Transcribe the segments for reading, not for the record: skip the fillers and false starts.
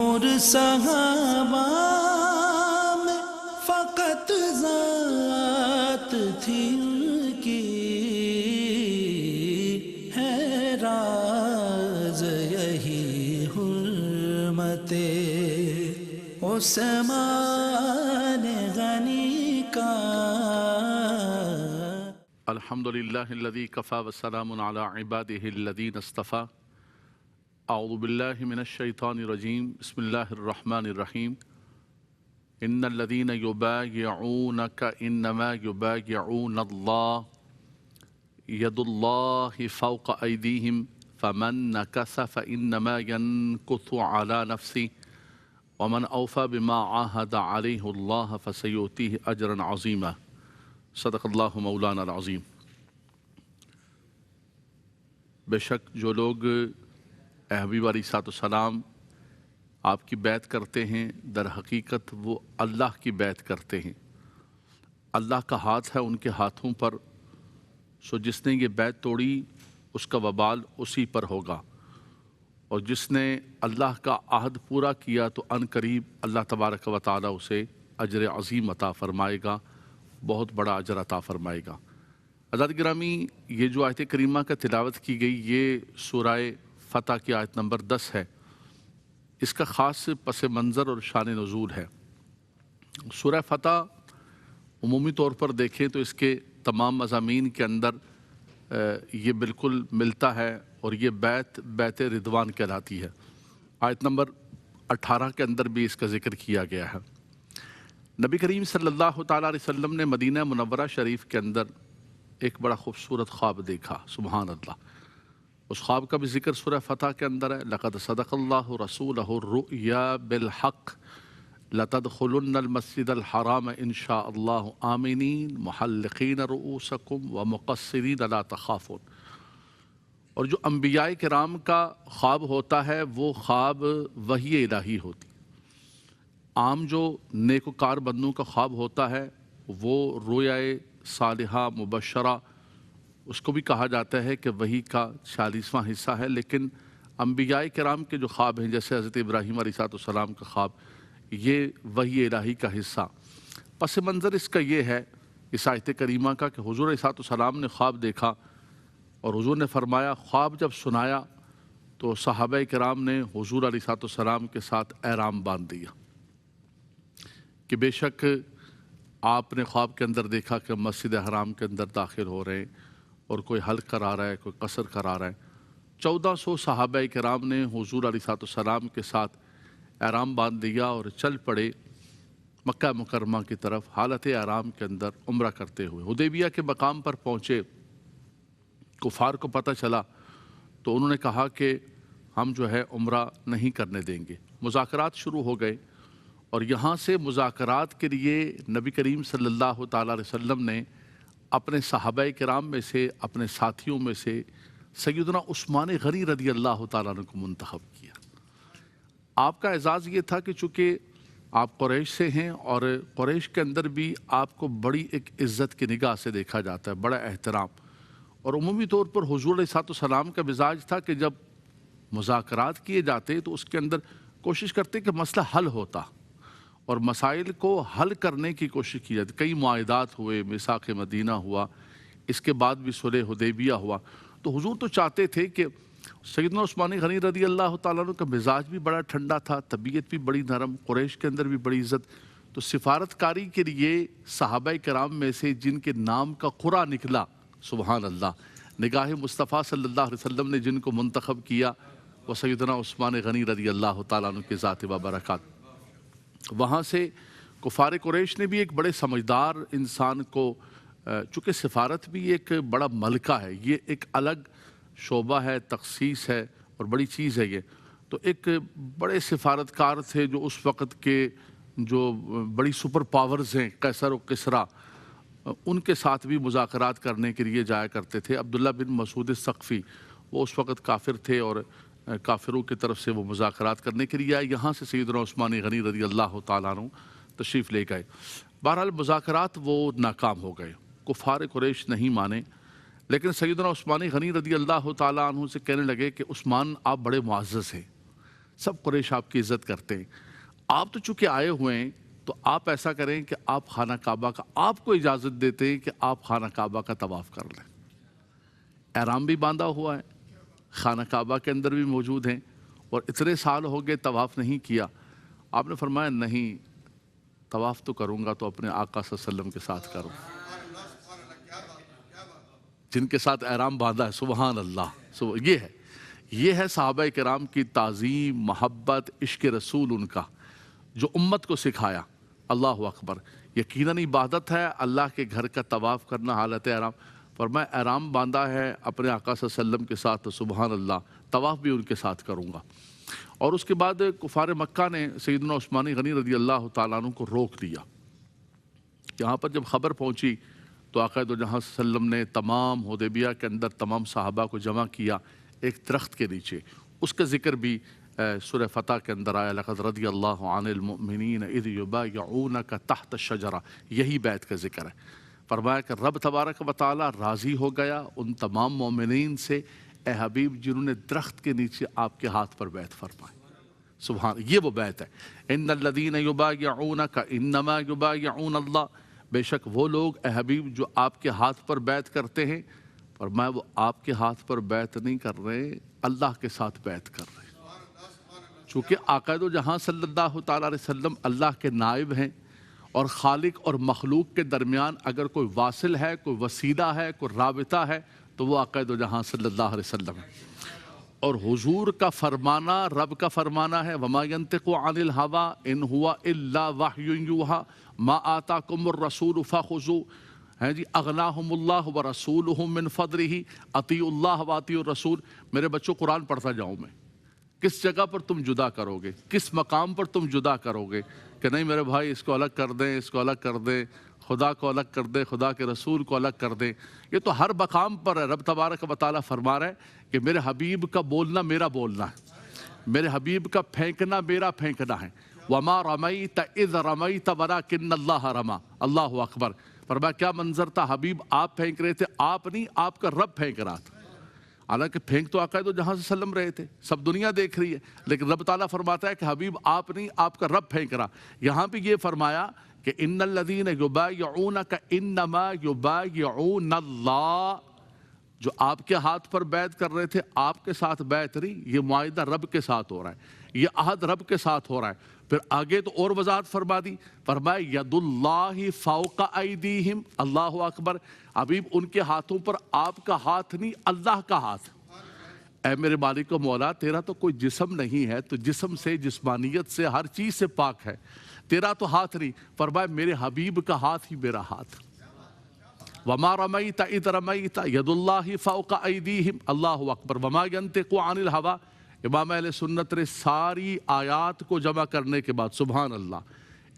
اور صحابہ میں فقط ذات تھی ان کی، ہے راز یہی حرمت عثمان غنی کا۔ الحمدللہ الذی کفی وسلام علی عبادہ الذین اصطفی۔ اعوذ باللہ من الشیطان الرجیم، بسم اللہ الرحمن الرحیم۔ ان الذین یبایعونک انما یبایعون اللہ ید اللہ فوق ایدیہم فمن نکث فانما ینکث علی نفسہ ومن اوفی بما عاہد علیہ اللہ فسیؤتیہ اجرا عظیما۔ صدق اللہ مولانا العظیم۔ بے شک جو لوگ اے حبیب علیہ السلام آپ کی بیعت کرتے ہیں، در حقیقت وہ اللہ کی بیعت کرتے ہیں۔ اللہ کا ہاتھ ہے ان کے ہاتھوں پر، سو جس نے یہ بیعت توڑی اس کا وبال اسی پر ہوگا، اور جس نے اللہ کا عہد پورا کیا تو ان قریب اللہ تبارک و تعالی اسے اجر عظیم عطا فرمائے گا، بہت بڑا اجر عطا فرمائے گا۔ حضرات گرامی، یہ جو آیت کریمہ کا تلاوت کی گئی یہ سورہ فتح کی آیت نمبر 10 ہے۔ اس کا خاص پس منظر اور شان نزول ہے۔ سورہ فتح عمومی طور پر دیکھیں تو اس کے تمام مضامین کے اندر یہ بالکل ملتا ہے، اور یہ بیت رضوان کہلاتی ہے۔ آیت نمبر 18 کے اندر بھی اس کا ذکر کیا گیا ہے۔ نبی کریم صلی اللہ تعالیٰ علیہ وسلم نے مدینہ منورہ شریف کے اندر ایک بڑا خوبصورت خواب دیکھا، سبحان اللہ۔ اس خواب کا بھی ذکر سورہ فتح کے اندر ہے۔ لَقَدْ صَدَقَ اللَّهُ رَسُولَهُ الرُّؤْيَا بِالْحَقِّ لَتَدْخُلُنَّ الْمَسْجِدَ الْحَرَامَ إِنْ شَاءَ اللَّهُ آمِنِينَ مُحَلِّقِينَ رُؤُوسَكُمْ وَمُقَصِّرِينَ لَا تَخَافُونَ۔ اور جو انبیاء کرام کا خواب ہوتا ہے وہ خواب وحی الہی ہوتی۔ عام جو نیکوکار بندوں کا خواب ہوتا ہے وہ رویائے صالحہ مبشرہ، اس کو بھی کہا جاتا ہے کہ وحی کا 40واں حصہ ہے، لیکن انبیاء کرام کے جو خواب ہیں جیسے حضرت ابراہیم علیہ السلام کا خواب، یہ وحی الہی کا حصہ۔ پس منظر اس کا یہ ہے اس آیت کریمہ کا کہ حضور علیہ السلام نے خواب دیکھا، اور حضور نے فرمایا، خواب جب سنایا تو صحابہ کرام نے حضور علیہ السلام کے ساتھ احرام باندھ دیا کہ بے شک آپ نے خواب کے اندر دیکھا کہ مسجد حرام کے اندر داخل ہو رہے ہیں، اور کوئی حلق کرا رہا ہے، کوئی قصر کرا رہا ہے۔ 1400 صحابہ کرام نے حضور علیہ السلام کے ساتھ احرام باندھ دیا اور چل پڑے مکہ مکرمہ کی طرف، حالت احرام کے اندر عمرہ کرتے ہوئے۔ حدیبیہ کے مقام پر پہنچے، کفار کو پتہ چلا تو انہوں نے کہا کہ ہم جو ہے عمرہ نہیں کرنے دیں گے۔ مذاکرات شروع ہو گئے، اور یہاں سے مذاکرات کے لیے نبی کریم صلی اللہ تعالیٰ علیہ وسلم نے اپنے صحابہ کرام میں سے، اپنے ساتھیوں میں سے سیدنا عثمان غنی رضی اللہ تعالیٰ عنہ کو منتخب کیا۔ آپ کا اعزاز یہ تھا کہ چونکہ آپ قریش سے ہیں، اور قریش کے اندر بھی آپ کو بڑی ایک عزت کی نگاہ سے دیکھا جاتا ہے، بڑا احترام، اور عمومی طور پر حضور علیہ السلام کا مزاج تھا کہ جب مذاکرات کیے جاتے تو اس کے اندر کوشش کرتے کہ مسئلہ حل ہوتا، اور مسائل کو حل کرنے کی کوشش کی جاتی۔ کئی معاہدات ہوئے، میثاق مدینہ ہوا، اس کے بعد بھی صلح حدیبیہ ہوا۔ تو حضور تو چاہتے تھے کہ سیدنا عثمان غنی رضی اللہ تعالیٰ عنہ کا مزاج بھی بڑا ٹھنڈا تھا، طبیعت بھی بڑی نرم، قریش کے اندر بھی بڑی عزت، تو سفارت کاری کے لیے صحابہ کرام میں سے جن کے نام کا قرہ نکلا، سبحان اللہ، نگاہ مصطفیٰ صلی اللہ علیہ وسلم نے جن کو منتخب کیا وہ سیدنا عثمان غنی رضی اللہ تعالیٰ عنہ کے ذات و برکات۔ وہاں سے کفار قریش نے بھی ایک بڑے سمجھدار انسان کو، چونکہ سفارت بھی ایک بڑا ملکہ ہے، یہ ایک الگ شعبہ ہے، تخصیص ہے، اور بڑی چیز ہے یہ، تو ایک بڑے سفارتکار تھے جو اس وقت کے جو بڑی سپر پاورز ہیں، قیصر و کسریٰ، ان کے ساتھ بھی مذاکرات کرنے کے لیے جایا کرتے تھے۔ عبداللہ بن مسعود الثقفی، وہ اس وقت کافر تھے، اور کافروں کی طرف سے وہ مذاکرات کرنے کے لیے آئے۔ یہاں سے سیدنا عثمان غنی رضی اللہ تعالیٰ عنہ تشریف لے گئے۔ بہرحال مذاکرات وہ ناکام ہو گئے، کفار قریش نہیں مانے، لیکن سیدنا عثمان غنی رضی اللہ تعالیٰ عنہ سے کہنے لگے کہ عثمان آپ بڑے معزز ہیں، سب قریش آپ کی عزت کرتے ہیں. آپ تو چونکہ آئے ہوئے ہیں تو آپ ایسا کریں کہ آپ خانہ کعبہ کا، آپ کو اجازت دیتے ہیں کہ آپ خانہ کعبہ کا طواف کر لیں. احرام بھی باندھا ہوا ہے، خانہ کعبہ کے اندر بھی موجود ہیں، اور اتنے سال ہو گئے طواف نہیں کیا. آپ نے فرمایا نہیں، طواف تو کروں گا تو اپنے آقا صلی اللہ علیہ وسلم کے ساتھ کروں، جن کے ساتھ احرام باندھا ہے. سبحان اللہ. یہ ہے صحابہ کرام کی تعظیم، محبت، عشق رسول ان کا، جو امت کو سکھایا. اللہ اکبر. یقیناً عبادت ہے اللہ کے گھر کا طواف کرنا حالت احرام. فرمایا احرام باندھا ہے اپنے آقا صلی اللہ علیہ وسلم کے ساتھ تو سبحان اللہ، طواف بھی ان کے ساتھ کروں گا. اور اس کے بعد کفار مکہ نے سیدنا عثمان غنی رضی اللہ تعالیٰ عنہ کو روک دیا. یہاں پر جب خبر پہنچی تو آقا دو جہاں صلی اللہ علیہ وسلم نے تمام حدیبیہ کے اندر تمام صحابہ کو جمع کیا ایک درخت کے نیچے. اس کا ذکر بھی سورہ فتح کے اندر آیا، لقد رضی اللہ عن المؤمنین اذ یبایعونک تحت الشجرہ. یہی بیعت کا ذکر ہے. فرمایا کہ رب تبارک و تعالیٰ راضی ہو گیا ان تمام مومنین سے اے حبیب جنہوں نے درخت کے نیچے آپ کے ہاتھ پر بیعت فرمائی. سبحان، یہ وہ بیعت ہے. ان الذین یبایعونک انما یبایعون اللہ. بے شک وہ لوگ اے حبیب جو آپ کے ہاتھ پر بیعت کرتے ہیں، فرمایا وہ آپ کے ہاتھ پر بیعت نہیں کر رہے، اللہ کے ساتھ بیعت کر رہے ہیں. چونکہ آقا دو جہاں صلی اللہ تعالیٰ علیہ وسلم اللہ کے نائب ہیں، اور خالق اور مخلوق کے درمیان اگر کوئی واصل ہے، کوئی وسیلہ ہے، کوئی رابطہ ہے تو وہ آقا دو جہاں صلی اللہ علیہ وسلم ہے. اور حضور کا فرمانا رب کا فرمانا ہے، وما ينطق عن الهوى ان هو الا وحی یوحى ما آتاکم الرسول فخذوه. جی اغناہم اللہ ورسولہ من فضلہ اطیعوا اللہ واطیعوا الرسول. میرے بچوں قرآن پڑھتا جاؤں میں. کس جگہ پر تم جدا کرو گے، کس مقام پر تم جدا کرو گے کہ نہیں میرے بھائی اس کو الگ کر دیں، اس کو الگ کر دیں، خدا کو الگ کر دیں، خدا کے رسول کو الگ کر دیں. یہ تو ہر مقام پر ہے. رب تبارک و تعالیٰ فرما رہا ہے کہ میرے حبیب کا بولنا میرا بولنا ہے، میرے حبیب کا پھینکنا میرا پھینکنا ہے. وما رمیت اذ رمیت ولکن اللہ رمی. اللہ اکبر. فرمایا کیا منظر تھا، حبیب آپ پھینک رہے تھے، آپ نہیں، آپ کا رب پھینک رہا تھا. حالانکہ پھینک تو آقا دو جہاں سے سلم رہے تھے، سب دنیا دیکھ رہی ہے، لیکن رب تعالیٰ فرماتا ہے کہ حبیب آپ نہیں، آپ کا رب پھینک رہا. یہاں پہ یہ فرمایا کہ ان الذین یبایعونک انما یبایعون اللہ. جو آپ کے ہاتھ پر بیعت کر رہے تھے، آپ کے ساتھ بیعت نہیں، یہ معاہدہ رب کے ساتھ ہو رہا ہے، یہ عہد رب کے ساتھ ہو رہا ہے. پھر آگے تو اور وضاحت فرما دی. فرمایا ید اللہ فوق ایدیہم. اللہ اکبر. حبیب ان کے ہاتھوں پر آپ کا ہاتھ نہیں، اللہ کا ہاتھ. اے میرے مالک و مولا، تیرا تو کوئی جسم نہیں ہے، تو جسم سے، جسمانیت سے، ہر چیز سے پاک ہے، تیرا تو ہاتھ نہیں. فرمایا میرے حبیب کا ہاتھ ہی میرا ہاتھ. وما رمیت اذ رمیت ید اللہ فوق ایدیہم. اللہ اکبر. وما ینطق عن الہوی. امام اہل سنت نے ساری آیات کو جمع کرنے کے بعد سبحان اللہ،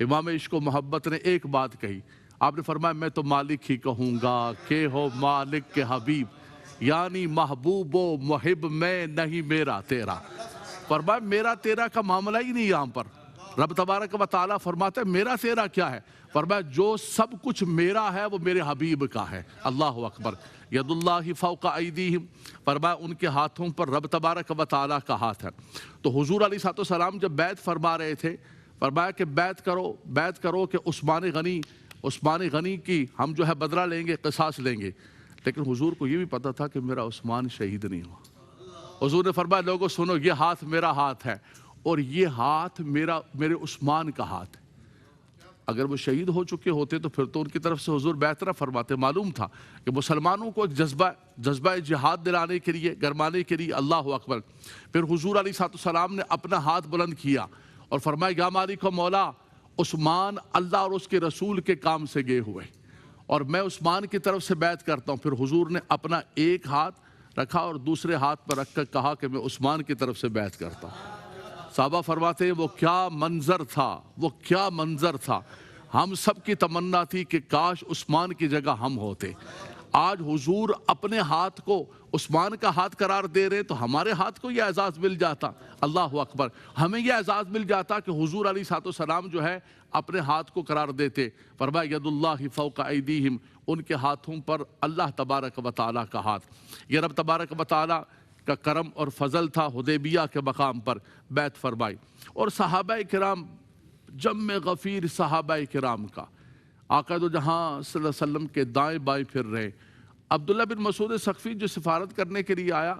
امام عشق و محبت نے ایک بات کہی. آپ نے فرمایا میں تو مالک ہی کہوں گا کہ ہو مالک کے حبیب، یعنی محبوب و محب میں نہیں میرا تیرا. فرمایا میرا تیرا کا معاملہ ہی نہیں. یہاں پر رب تبارک و تعالیٰ فرماتا ہے میرا تیرا کیا ہے. فرمایا جو سب کچھ میرا ہے وہ میرے حبیب کا ہے. اللہ اکبر. ید اللہ فوق ایدیہم. فرمایا ان کے ہاتھوں پر رب تبارک و تعالیٰ کا ہاتھ ہے. تو حضور علیہ السلام جب بیعت فرما رہے تھے، فرمایا کہ بیعت کرو کہ عثمان غنی کی ہم جو ہے بدلہ لیں گے، قصاص لیں گے. لیکن حضور کو یہ بھی پتا تھا کہ میرا عثمان شہید نہیں ہوا. حضور نے فرمایا لوگوں سنو، یہ ہاتھ میرا ہاتھ ہے اور یہ ہاتھ میرے عثمان کا ہاتھ ہے. اگر وہ شہید ہو چکے ہوتے تو پھر تو ان کی طرف سے حضور بیعت نہ فرماتے. معلوم تھا کہ مسلمانوں کو ایک جذبہ جہاد دلانے کے لیے، گرمانے کے لیے. اللہ اکبر. پھر حضور علیہ السلام نے اپنا ہاتھ بلند کیا اور فرمایا یا مالک و مولا، عثمان اللہ اور اس کے رسول کے کام سے گئے ہوئے اور میں عثمان کی طرف سے بیعت کرتا ہوں. پھر حضور نے اپنا ایک ہاتھ رکھا اور دوسرے ہاتھ پر رکھ کر کہا کہ میں عثمان کی طرف سے بیعت کرتا ہوں. صحابہ فرماتے ہیں وہ کیا منظر تھا، وہ کیا منظر تھا. ہم سب کی تمنا تھی کہ کاش عثمان کی جگہ ہم ہوتے. آج حضور اپنے ہاتھ کو عثمان کا ہاتھ قرار دے رہے تو ہمارے ہاتھ کو یہ اعزاز مل جاتا. اللہ اکبر. ہمیں یہ اعزاز مل جاتا کہ حضور علیہ السلام جو ہے اپنے ہاتھ کو قرار دیتے. فرمایا ید اللہ فوق ایدیہم. ان کے ہاتھوں پر اللہ تبارک و تعالیٰ کا ہاتھ. یہ رب تبارک و تعالیٰ کا کرم اور فضل تھا، حدیبیہ کے مقام پر بیعت فرمائی۔ اور صحابہ کرام، جم غفیر صحابہ کرام کا، آقا دو جہاں صلی اللہ علیہ وسلم کے دائیں بائیں پھر رہے۔ عبداللہ بن مسعود ثقفی جو سفارت کرنے کے لیے آیا،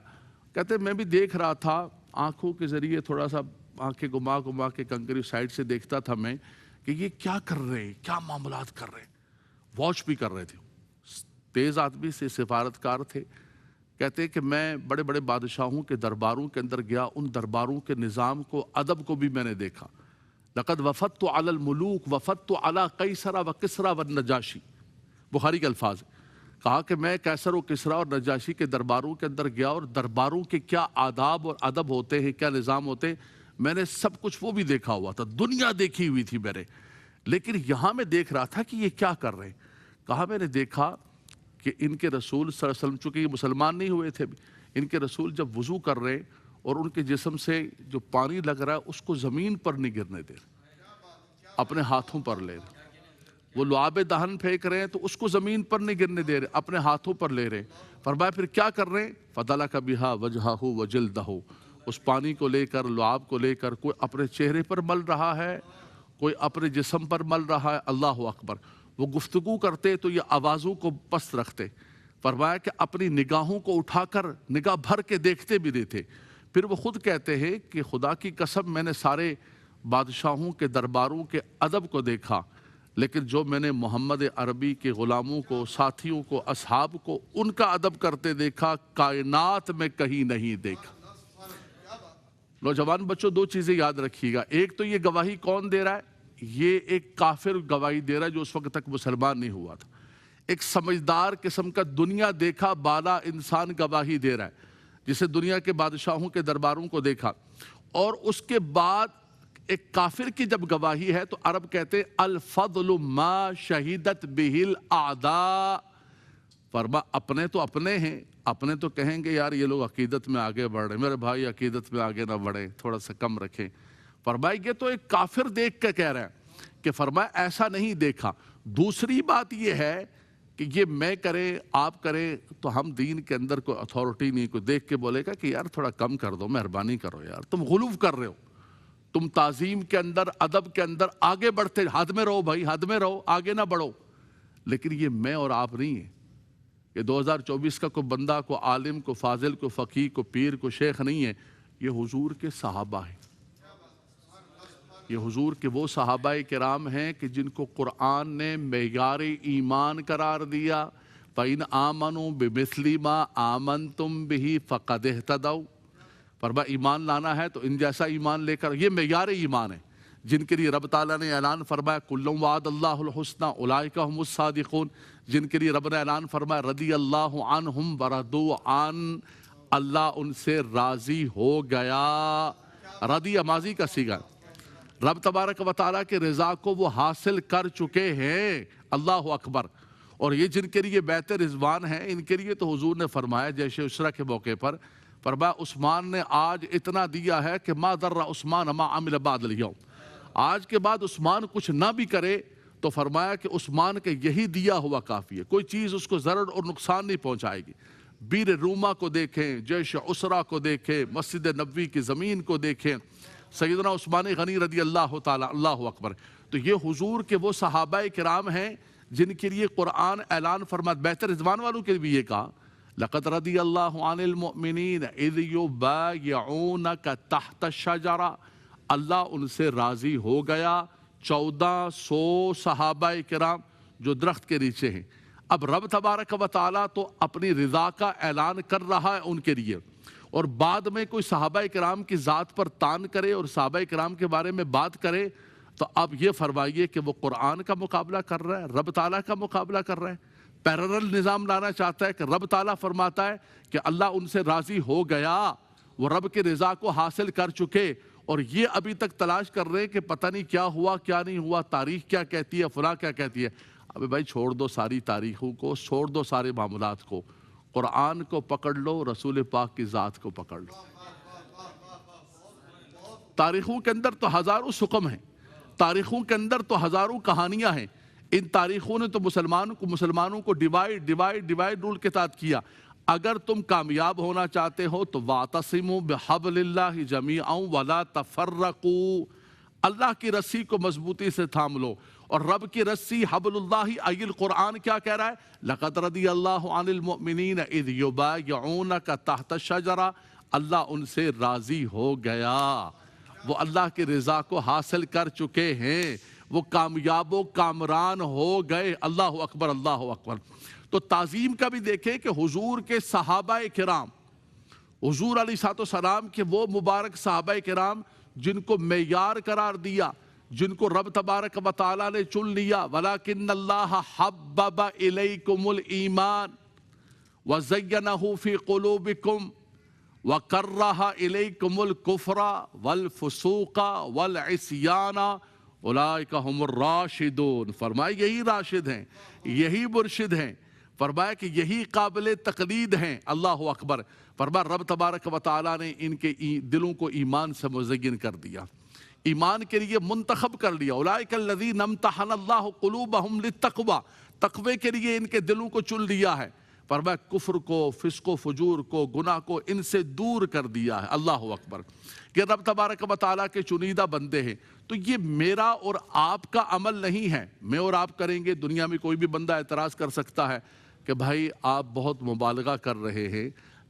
کہتے میں بھی دیکھ رہا تھا آنکھوں کے ذریعے، تھوڑا سا آنکھیں گھما کے کنکری سائڈ سے دیکھتا تھا میں کہ یہ کیا کر رہے ہیں، کیا معاملات کر رہے ہیں، واچ بھی کر رہے تھے۔ تیز آدمی سے سفارتکار تھے۔ کہتے کہ میں بڑے بڑے بادشاہوں کے درباروں کے اندر گیا، ان درباروں کے نظام کو، ادب کو بھی میں نے دیکھا۔ لقد وفدت علی الملوک وفدت علی قیصر و کسریٰ و النجاشی، بخاری کے الفاظ۔ کہا کہ میں قیصر و کسریٰ اور نجاشی کے درباروں کے اندر گیا، اور درباروں کے کیا آداب اور ادب ہوتے ہیں، کیا نظام ہوتے ہیں، میں نے سب کچھ وہ بھی دیکھا ہوا تھا، دنیا دیکھی ہوئی تھی میں نے۔ لیکن یہاں میں دیکھ رہا تھا کہ یہ کیا کر رہے ہیں۔ کہا میں نے دیکھا کہ ان کے رسول صلی اللہ علیہ وسلم، چونکہ یہ مسلمان نہیں ہوئے تھے، ان کے رسول جب وضو کر رہے ہیں اور ان کے جسم سے جو پانی لگ رہا ہے اس کو زمین پر نہیں گرنے دے رہے، اپنے ہاتھوں پر لے رہے۔ وہ لعاب دہن پھینک رہے ہیں تو اس کو زمین پر نہیں گرنے دے رہے، اپنے ہاتھوں پر لے رہے۔ فرمایا پھر کیا کر رہے ہیں؟ فَدَلَكَ بِهَا وَجْهَهُ وَجِلْدَهُ، اس پانی کو لے کر، لعاب کو لے کر، کوئی اپنے چہرے پر مل رہا ہے، کوئی اپنے جسم پر مل رہا ہے۔ اللہ اکبر۔ وہ گفتگو کرتے تو یہ آوازوں کو پست رکھتے۔ فرمایا کہ اپنی نگاہوں کو اٹھا کر نگاہ بھر کے دیکھتے بھی نہیں تھے۔ پھر وہ خود کہتے ہیں کہ خدا کی قسم میں نے سارے بادشاہوں کے درباروں کے ادب کو دیکھا، لیکن جو میں نے محمد عربی کے غلاموں کو، ساتھیوں کو، اصحاب کو ان کا ادب کرتے دیکھا، کائنات میں کہیں نہیں دیکھا۔ نوجوان بچوں، دو چیزیں یاد رکھیے گا۔ ایک تو یہ گواہی کون دے رہا ہے؟ یہ ایک کافر گواہی دے رہا ہے جو اس وقت تک مسلمان نہیں ہوا تھا۔ ایک سمجھدار قسم کا دنیا دیکھا بالا انسان گواہی دے رہا ہے، جسے دنیا کے بادشاہوں کے درباروں کو دیکھا۔ اور اس کے بعد ایک کافر کی جب گواہی ہے تو عرب کہتے ہیں الفضل ما شہیدت بہ الاعداء۔ فرما اپنے تو اپنے ہیں، اپنے تو کہیں گے یار یہ لوگ عقیدت میں آگے بڑھ رہے ہیں، میرے بھائی عقیدت میں آگے نہ بڑھیں، تھوڑا سا کم رکھیں۔ فرمایا یہ تو ایک کافر دیکھ کے کہہ رہے ہیں کہ فرمایا ایسا نہیں دیکھا۔ دوسری بات یہ ہے کہ یہ میں کریں آپ کریں تو ہم دین کے اندر کوئی اتھارٹی نہیں، کوئی دیکھ کے بولے گا کہ یار تھوڑا کم کر دو، مہربانی کرو یار، تم غلو کر رہے ہو، تم تعظیم کے اندر، ادب کے اندر آگے بڑھتے، حد میں رہو بھائی، حد میں رہو، آگے نہ بڑھو۔ لیکن یہ میں اور آپ نہیں ہیں، یہ 2024 کا کوئی بندہ، کوئی عالم، کوئی فاضل، کوئی فقیہ، کوئی پیر، کوئی شیخ نہیں ہے، یہ حضور کے صحابہ ہیں۔ یہ حضور کے وہ صحابہ کرام ہیں کہ جن کو قرآن نے معیار ایمان قرار دیا۔ فَإِنْ آمَنُوا بِمِثْلِ مَا آمَنْتُمْ بِهِ فَقَدْ اهْتَدَوْا۔ فرمایا ایمان لانا ہے تو ان جیسا ایمان لے کر، یہ معیار ایمان ہے جن کے لیے رب تعالیٰ نے اعلان فرمایا کُلٌّ وَعَدَ اللَّهُ الْحُسْنَى أُولَٰئِكَ هُمُ الصَّادِقُونَ، جن کے لیے رب نے اعلان فرمایا رضی اللہ عنہم وَرَضُوا عَنْهُ، اللہ ان سے راضی ہو گیا۔ رضی ماضی کا صیغہ، رب تبارک و تعالیٰ کے رضا کو وہ حاصل کر چکے ہیں۔ اللہ اکبر۔ اور یہ جن کے لیے بیعت رضوان ہیں، ان کے لیے تو حضور نے فرمایا جیش عسرہ کے موقع پر، فرمایا عثمان نے آج اتنا دیا ہے کہ ما ضر عثمان ما عمل بعد اليوم، آج کے بعد عثمان کچھ نہ بھی کرے تو فرمایا کہ عثمان کے یہی دیا ہوا کافی ہے، کوئی چیز اس کو ضرر اور نقصان نہیں پہنچائے گی۔ بیر روما کو دیکھیں، جیش عسرہ کو دیکھیں، مسجد نبوی کی زمین کو دیکھیں، سیدنا عثمان غنی رضی اللہ تعالیٰ، اللہ اکبر۔ تو یہ حضور کے وہ صحابہ کرام ہیں جن کے لیے قرآن اعلان فرمایا، بیعت رضوان والوں کے لیے بھی یہ کہا لَقَدْ رَضِيَ اللَّهُ عَنِ الْمُؤْمِنِينَ إِذْ يُبَايِعُونَكَ تَحْتَ الشَّجَرَةِ، اللہ ان سے راضی ہو گیا۔ 1400 صحابہ کرام جو درخت کے نیچے ہیں۔ اب رب تبارک و تعالیٰ تو اپنی رضا کا اعلان کر رہا ہے ان کے لیے، اور بعد میں کوئی صحابہ کرام کی ذات پر تان کرے اور صحابہ کرام کے بارے میں بات کرے تو اب یہ فرمائیے کہ وہ قرآن کا مقابلہ کر رہا ہے، رب تعالیٰ کا مقابلہ کر رہا ہے، پیرلل نظام لانا چاہتا ہے کہ رب تعالیٰ فرماتا ہے کہ اللہ ان سے راضی ہو گیا، وہ رب کے رضا کو حاصل کر چکے، اور یہ ابھی تک تلاش کر رہے ہیں کہ پتہ نہیں کیا ہوا کیا نہیں ہوا، تاریخ کیا کہتی ہے، فلاں کیا کہتی ہے۔ ابھی بھائی چھوڑ دو ساری تاریخوں کو، چھوڑ دو سارے معاملات کو، قرآن کو پکڑ لو، رسول پاک کی ذات کو پکڑ لو۔ تاریخوں کے اندر تو ہزاروں سقم ہیں، تاریخوں کے اندر تو ہزاروں کہانیاں ہیں، ان تاریخوں نے تو مسلمانوں کو ڈیوائیڈ رول کے تحت کیا۔ اگر تم کامیاب ہونا چاہتے ہو تو وَاعْتَصِمُوا بِحَبْلِ اللَّهِ جَمِيعًا وَلَا تَفَرَّقُوا، اللہ کی رسی کو مضبوطی سے تھام لو. اور رب کی رسی حبل اللہ ای القرآن کیا کہہ رہا ہے؟ لَقَدْ رَضِيَ اللَّهُ عَنِ الْمُؤْمِنِينَ إِذْ يُبَايِعُونَكَ تَحْتَ الشَّجَرَةِ، اللہ ان سے راضی ہو گیا، وہ اللہ کی رضا کو حاصل کر چکے ہیں، وہ کامیاب و کامران ہو گئے. اللہ اکبر، اللہ اکبر. تو تعظیم کا بھی دیکھیں کہ حضور کے صحابہ کرام، حضور علیہ السلام کے وہ مبارک صحابہ کرام جن کو معیار قرار دیا، جن کو رب تبارک و تعالیٰ نے چن لیا. وَلَكِنَّ اللَّهَ حَبَّبَ إِلَيْكُمُ الْإِيمَانَ وَزَيَّنَهُ فِي قُلُوبِكُمْ وَكَرَّهَ إِلَيْكُمُ الْكُفْرَ وَالْفُسُوقَ وَالْعِصْيَانَ أُولَئِكَ هُمُ الرَّاشِدُونَ. فرمایا یہی راشد ہیں، یہی مرشد ہیں، فرمایا کہ یہی قابل تقلید ہیں. اللہ اکبر. فرمایا رب تبارک و تعالیٰ نے ان کے دلوں کو ایمان سے مزین کر دیا، ایمان کے لیے منتخب کر لیا. اولئک الذین امتحن اللہ قلوبہم للتقوی، تقوی کے لیے ان کے دلوں کو چن لیا ہے. فرمایا کفر کو، فسق و فجور کو، گناہ کو ان سے دور کر دیا ہے. اللہ اکبر. کہ رب تبارک و تعالیٰ کے چنیدہ بندے ہیں. تو یہ میرا اور آپ کا عمل نہیں ہے، میں اور آپ کریں گے. دنیا میں کوئی بھی بندہ اعتراض کر سکتا ہے کہ بھائی آپ بہت مبالغہ کر رہے ہیں،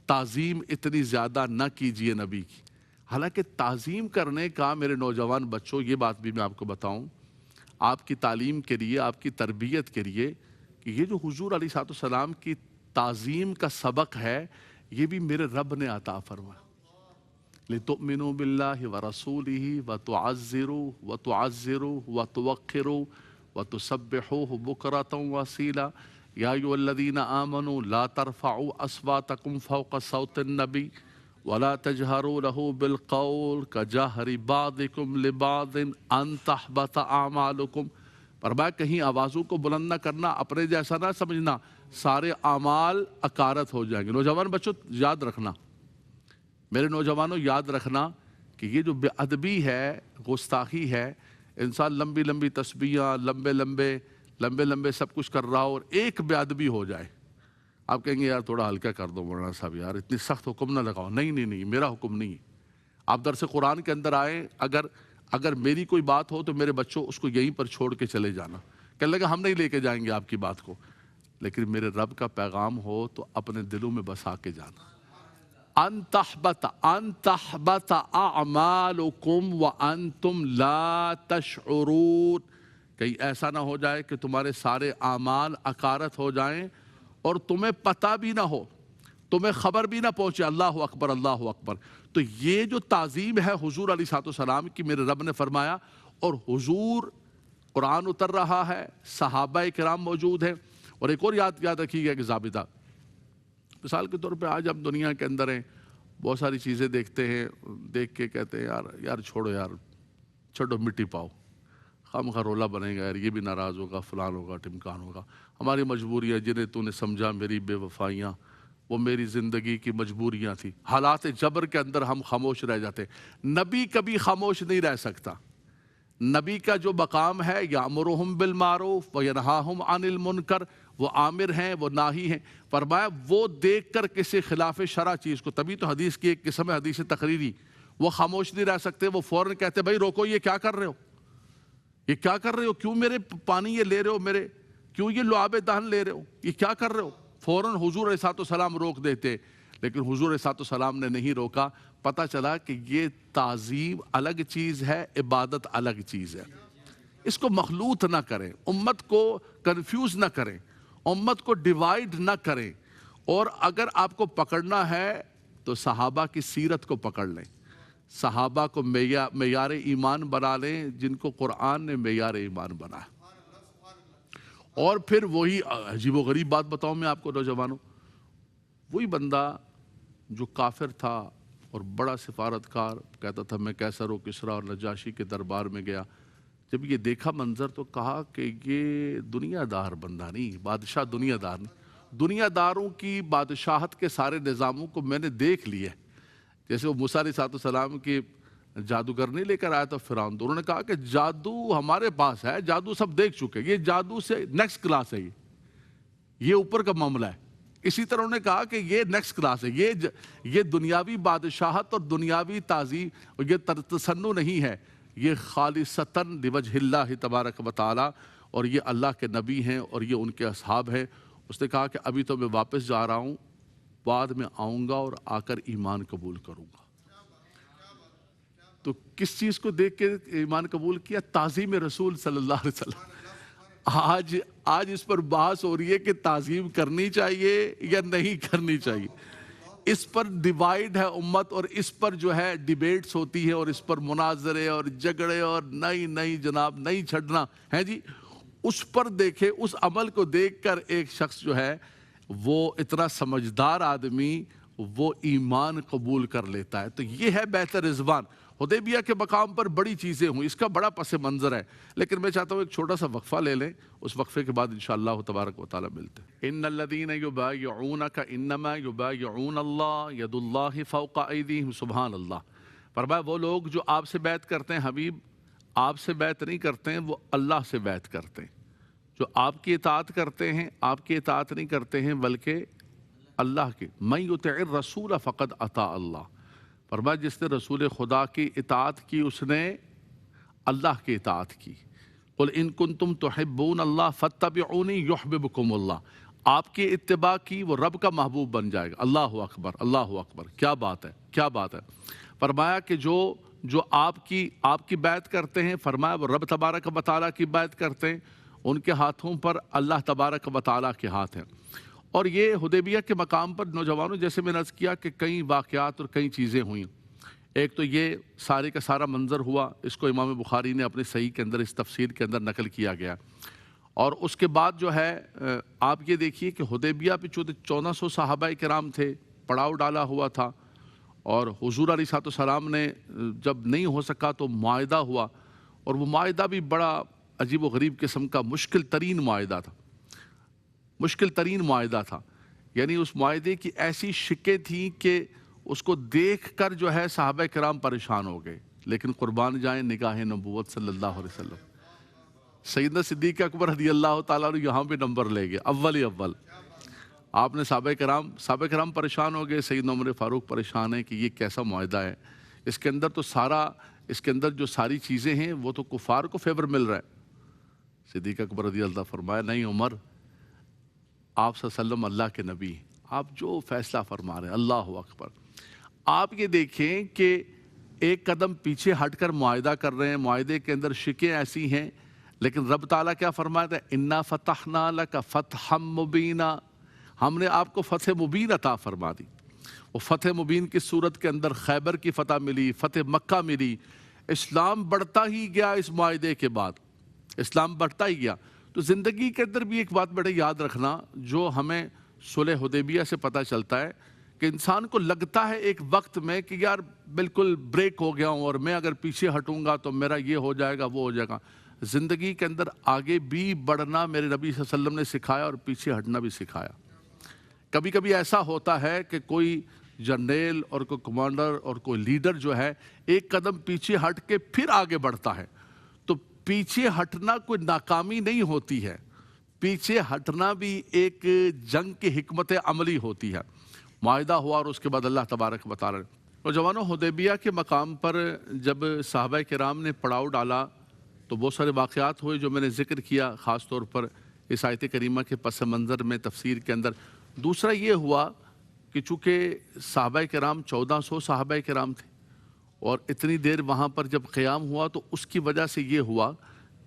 تعظیم اتنی زیادہ نہ کیجئے نبی کی. حالانکہ تعظیم کرنے کا میرے نوجوان بچوں، یہ بات بھی میں آپ کو بتاؤں آپ کی تعلیم کے لیے، آپ کی تربیت کے لیے، کہ یہ جو حضور علیہ السلام کی تعظیم کا سبق ہے یہ بھی میرے رب نے عطا فرمایا. لِتُؤْمِنُوا بِاللَّهِ وَرَسُولِهِ وَتُعَزِّرُوا وَتُعَزِّرُوا وَتُوَقِّرُوا وَتُسَبِّحُوهُ بُكْرَةً وَأَصِيلًا. يَا أَيُّهَا الَّذِينَ آمَنُوا لَا تَرْفَعُوا أَصْوَاتَكُمْ فَوْقَ صَوْتِ النَّبِيِّ وَلَا تَجْهَرُوا لَهُ بِالْقَوْلِ كَجَهْرِ بَعْضِكُمْ لِبَعْضٍ أَن تَحْبَطَ أَعْمَالُكُمْ. فرمایا کہیں آوازوں کو بلند نہ کرنا، اپنے جیسا نہ سمجھنا، سارے اعمال اکارت ہو جائیں گے. نوجوان بچوں یاد رکھنا، میرے نوجوانوں یاد رکھنا کہ یہ جو بے ادبی ہے، گستاخی ہے، انسان لمبی لمبی تسبیحاں، لمبے لمبے سب کچھ کر رہا ہو اور ایک بے ادبی ہو جائے. آپ کہیں گے یار تھوڑا ہلکا کر دو مولانا صاحب، یار اتنی سخت حکم نہ لگاؤ. نہیں، میرا حکم نہیں. آپ درس قرآن کے اندر آئیں، اگر میری کوئی بات ہو تو میرے بچوں اس کو یہیں پر چھوڑ کے چلے جانا. کہنے لگا ہم نہیں لے کے جائیں گے آپ کی بات کو، لیکن میرے رب کا پیغام ہو تو اپنے دلوں میں بسا کے جانا. ان تحبط اعمالکم وانتم لا تشعرون. کہیں ایسا نہ ہو جائے کہ تمہارے سارے اعمال اکارت ہو جائیں اور تمہیں پتہ بھی نہ ہو، تمہیں خبر بھی نہ پہنچے. اللہ اکبر، اللہ اکبر. تو یہ جو تعظیم ہے حضور علیہ السلام کی، میرے رب نے فرمایا، اور حضور قرآن اتر رہا ہے، صحابہ کرام موجود ہیں. اور ایک اور یاد رکھیے گا کہ ضابطہ، مثال کے طور پہ آج ہم دنیا کے اندر ہیں، بہت ساری چیزیں دیکھتے ہیں، دیکھ کے کہتے ہیں یار چھوڑو، یار چھوڑو، مٹی پاؤ، خواہ رولا بنے گا، یار یہ بھی ناراض ہوگا، فلان ہوگا، ٹمکان ہوگا. ہماری مجبوریاں جنہیں تو نے سمجھا، میری بے وفائیاں، وہ میری زندگی کی مجبوریاں تھیں. حالات جبر کے اندر ہم خاموش رہ جاتے. نبی کبھی خاموش نہیں رہ سکتا. نبی کا جو مقام ہے، یامرہم بالمعروف وینہاہم عن المنکر، وہ عامر ہیں، وہ ناہی ہیں. فرمایا وہ دیکھ کر کسی خلاف شرع چیز کو، تبھی تو حدیث کی ایک قسم ہے حدیث تقریری، وہ خاموش نہیں رہ سکتے. وہ فوراً کہتے بھائی روکو، یہ کیا کر رہے ہو، یہ کیا کر رہے ہو، کیوں میرے پانی یہ لے رہے ہو، میرے کیوں یہ لعاب دہن لے رہے ہو، یہ کیا کر رہے ہو. فوراً حضور علیہ السلام روک دیتے. لیکن حضور علیہ السلام نے نہیں روکا. پتہ چلا کہ یہ تعظیم الگ چیز ہے، عبادت الگ چیز ہے. اس کو مخلوط نہ کریں، امت کو کنفیوز نہ کریں، امت کو ڈیوائیڈ نہ کریں. اور اگر آپ کو پکڑنا ہے تو صحابہ کی سیرت کو پکڑ لیں، صحابہ کو معیار ایمان بنا لیں جن کو قرآن نے معیار ایمان بنایا. اور پھر وہی عجیب و غریب بات بتاؤں میں آپ کو نوجوانوں، وہی بندہ جو کافر تھا اور بڑا سفارتکار، کہتا تھا میں کیسر و کسریٰ اور نجاشی کے دربار میں گیا، جب یہ دیکھا منظر تو کہا کہ یہ دنیا دار بندہ نہیں، بادشاہ دنیا دار نہیں. دنیا داروں کی بادشاہت کے سارے نظاموں کو میں نے دیکھ لیا. جیسے وہ موسیٰ علیہ السلام کی جادوگر نہیں لے کر آیا تھا فرعون، تو انہوں نے کہا کہ جادو ہمارے پاس ہے، جادو سب دیکھ چکے، یہ جادو سے نیکسٹ کلاس ہے، یہ اوپر کا معاملہ ہے. اسی طرح انہوں نے کہا کہ یہ نیکسٹ کلاس ہے، یہ دنیاوی بادشاہت اور دنیاوی تعظیم اور یہ تسنن نہیں ہے، یہ خالصتاً لوجہ اللہ تبارک و تعالی، اور یہ اللہ کے نبی ہیں اور یہ ان کے اصحاب ہیں۔ اس نے کہا کہ ابھی تو میں واپس جا رہا ہوں، بعد میں آؤں گا اور آ کر ایمان قبول کروں گا۔ تو کس چیز کو دیکھ کے ایمان قبول کیا؟ تعظیم رسول صلی اللہ علیہ وسلم۔ آج اس پر بحث ہو رہی ہے کہ تعظیم کرنی چاہیے یا نہیں کرنی چاہیے، اس پر ڈیوائیڈ ہے امت، اور اس پر جو ہے ڈیبیٹس ہوتی ہے، اور اس پر مناظرے اور جھگڑے، اور نہیں جناب نہیں چھڑنا ہے جی۔ اس پر دیکھے، اس عمل کو دیکھ کر ایک شخص جو ہے وہ اتنا سمجھدار آدمی وہ ایمان قبول کر لیتا ہے۔ تو یہ ہے بیعت رضوان۔ حدیبیہ کے مقام پر بڑی چیزیں ہوئیں، اس کا بڑا پس منظر ہے، لیکن میں چاہتا ہوں ایک چھوٹا سا وقفہ لے لیں، اس وقفے کے بعد انشاءاللہ تبارک و تعالی ملتے ہیں۔ ان الذین یبایعونک انما یبایعون اللہ ید اللہ فوق ایدیہم، سبحان اللہ۔ فرمایا وہ لوگ جو آپ سے بیعت کرتے ہیں، حبیب آپ سے بیعت نہیں کرتے ہیں، وہ اللہ سے بیعت کرتے ہیں۔ جو آپ کی اطاعت کرتے ہیں، آپ کی اطاعت نہیں کرتے ہیں بلکہ اللہ کی۔ من یطع الرسول فقد اطاع اللہ، فرمایا جس نے رسول خدا کی اطاعت کی اس نے اللہ کی اطاعت کی۔ قل ان کنتم تحبون اللہ فاتبعونی یحببکم اللہ، آپ کی اتباع کی وہ رب کا محبوب بن جائے گا۔ اللہ اکبر، اللہ اکبر، کیا بات ہے، کیا بات ہے۔ فرمایا کہ جو آپ کی بیعت کرتے ہیں، فرمایا وہ رب تبارک و تعالیٰ کی بیعت کرتے ہیں، ان کے ہاتھوں پر اللہ تبارک و تعالیٰ کے ہاتھ ہیں۔ اور یہ حدیبیہ کے مقام پر نوجوانوں جیسے میں نے عرض کیا کہ کئی واقعات اور کئی چیزیں ہوئیں۔ ایک تو یہ سارے کا سارا منظر ہوا، اس کو امام بخاری نے اپنے صحیح کے اندر اس تفسیر کے اندر نقل کیا گیا۔ اور اس کے بعد جو ہے آپ یہ دیکھیے کہ حدیبیہ پہ 1400 صحابہ کرام تھے، پڑاؤ ڈالا ہوا تھا، اور حضور علیہ السلام نے جب نہیں ہو سکا تو معاہدہ ہوا، اور وہ معاہدہ بھی بڑا عجیب و غریب قسم کا مشکل ترین معاہدہ تھا، مشکل ترین معاہدہ تھا۔ یعنی اس معاہدے کی ایسی شکیں تھیں کہ اس کو دیکھ کر جو ہے صحابہ کرام پریشان ہو گئے، لیکن قربان جائیں نگاہ نبوت صلی اللہ علیہ وسلم، سیدنا صدیق اکبر رضی اللہ تعالیٰ عنہ یہاں پہ نمبر لے گئے، اول۔ آپ نے صحابہ کرام پریشان ہو گئے، سیدنا عمر فاروق پریشان ہیں کہ یہ کیسا معاہدہ ہے، اس کے اندر جو ساری چیزیں ہیں وہ تو کفار کو فیور مل رہا ہے۔ صدیق اکبر رضی اللہ فرمایا نہیں عمر، آپ صلی اللہ علیہ وسلم اللہ کے نبی ہیں، آپ جو فیصلہ فرما رہے ہیں، اللہ اکبر۔ آپ یہ دیکھیں کہ ایک قدم پیچھے ہٹ کر معاہدہ کر رہے ہیں، معاہدے کے اندر شکیں ایسی ہیں، لیکن رب تعالیٰ کیا فرماتا ہے؟ انا فتحنا لک فتحا مبینا، ہم نے آپ کو فتح مبین عطا فرما دی۔ وہ فتح مبین کی صورت کے اندر خیبر کی فتح ملی، فتح مکہ ملی، اسلام بڑھتا ہی گیا۔ اس معاہدے کے بعد اسلام بڑھتا ہی گیا۔ تو زندگی کے اندر بھی ایک بات بڑے یاد رکھنا، جو ہمیں صلح حدیبیہ سے پتہ چلتا ہے کہ انسان کو لگتا ہے ایک وقت میں کہ یار بالکل بریک ہو گیا ہوں، اور میں اگر پیچھے ہٹوں گا تو میرا یہ ہو جائے گا، وہ ہو جائے گا۔ زندگی کے اندر آگے بھی بڑھنا میرے نبی صلی اللہ علیہ وسلم نے سکھایا، اور پیچھے ہٹنا بھی سکھایا۔ کبھی کبھی ایسا ہوتا ہے کہ کوئی جرنیل اور کوئی کمانڈر اور کوئی لیڈر جو ہے ایک قدم پیچھے ہٹ کے پھر آگے بڑھتا ہے، تو پیچھے ہٹنا کوئی ناکامی نہیں ہوتی ہے، پیچھے ہٹنا بھی ایک جنگ کی حکمت عملی ہوتی ہے۔ معاہدہ ہوا، اور اس کے بعد اللہ تبارک و تعالی۔ نوجوانوں، حدیبیہ کے مقام پر جب صحابہ کرام نے پڑاؤ ڈالا تو بہت سارے واقعات ہوئے جو میں نے ذکر کیا، خاص طور پر اس آیت کریمہ کے پس منظر میں تفسیر کے اندر۔ دوسرا یہ ہوا کہ چونکہ صحابہ کرام 1400 صحابہ کرام تھے، اور اتنی دیر وہاں پر جب قیام ہوا تو اس کی وجہ سے یہ ہوا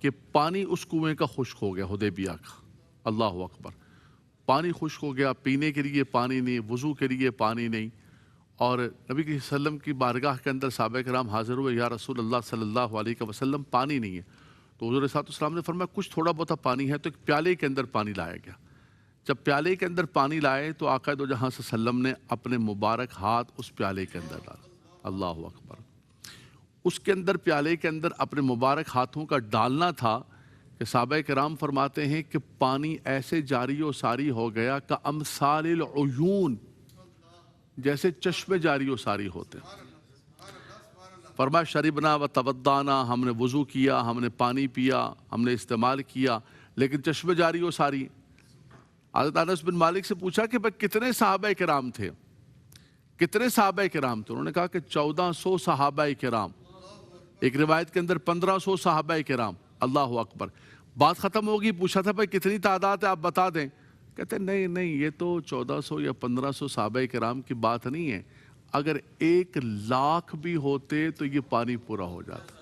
کہ پانی اس کنویں کا خشک ہو گیا، حدیبیہ کا۔ اللہ اکبر، پانی خشک ہو گیا، پینے کے لیے پانی نہیں، وضو کے لیے پانی نہیں۔ اور نبی صلی اللہ علیہ وسلم کی بارگاہ کے اندر صحابہ کرام حاضر ہوئے، یا رسول اللہ صلی اللہ علیہ وسلم پانی نہیں ہے۔ تو حضور صلی اللہ علیہ وسلم نے فرمایا کچھ تھوڑا بہت پانی ہے، تو ایک پیالے کے اندر پانی لایا گیا۔ جب پیالے کے اندر پانی لائے تو آقا دو جہاں صلی اللہ علیہ وسلم نے اپنے مبارک ہاتھ اس پیالے کے اندر ڈالا۔ اللہ اکبر، اس کے اندر پیالے کے اندر اپنے مبارک ہاتھوں کا ڈالنا تھا کہ صحابہ کرام فرماتے ہیں کہ پانی ایسے جاری و ساری ہو گیا کہ امثال العیون، جیسے چشمے جاری و ساری ہوتے ہیں۔ فرمایا شربنا و توضانا، ہم نے وضو کیا، ہم نے پانی پیا، ہم نے استعمال کیا، لیکن چشمے جاری و ساری۔ حضرت انس بن مالک سے پوچھا کہ بھائی کتنے صحابہ کرام تھے، کتنے صحابہ کرام تھے؟ انہوں نے کہا کہ 1400 صحابہ کرام، ایک روایت کے اندر 1500 صحابہ کرام۔ اللہ اکبر۔ بات ختم ہوگی، پوچھا تھا بھائی کتنی تعداد ہے آپ بتا دیں، کہتے ہیں نہیں نہیں یہ تو 1400 یا 1500 صحابہ کرام کی بات نہیں ہے، اگر 1,00,000 بھی ہوتے تو یہ پانی پورا ہو جاتا۔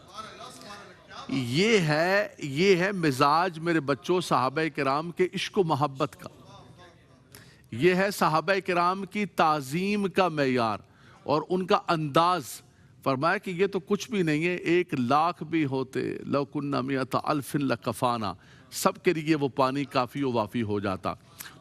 یہ ہے مزاج میرے بچوں صحابہ کرام کے عشق و محبت کا، یہ ہے صحابہ کرام کی تعظیم کا معیار اور ان کا انداز۔ فرمایا کہ یہ تو کچھ بھی نہیں ہے، 1,00,000 بھی ہوتے، لو کنا مئۃ الف لکفانا، سب کے لیے وہ پانی کافی و وافی ہو جاتا۔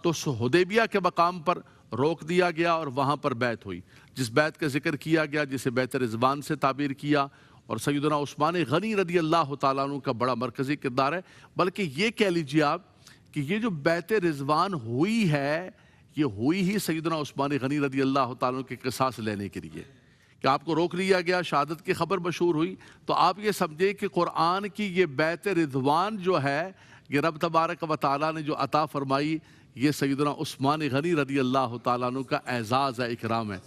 تو حدیبیہ کے مقام پر روک دیا گیا اور وہاں پر بیعت ہوئی، جس بیعت کا ذکر کیا گیا جسے بیعت رضوان سے تعبیر کیا، اور سیدنا عثمان غنی رضی اللہ تعالیٰ عنہ کا بڑا مرکزی کردار ہے۔ بلکہ یہ کہہ لیجیے آپ کہ یہ جو بیعت رضوان ہوئی ہے، یہ ہوئی ہی سیدنا عثمان غنی رضی اللہ تعالیٰ عنہ کے قصاص لینے کے لیے، کہ آپ کو روک لیا گیا، شہادت کی خبر مشہور ہوئی، تو آپ یہ سمجھیں کہ قرآن کی یہ بیعت رضوان جو ہے، یہ رب تبارک و تعالیٰ نے جو عطا فرمائی، یہ سیدنا عثمان غنی رضی اللہ تعالیٰ عنہ کا اعزاز ہے، اکرام ہے،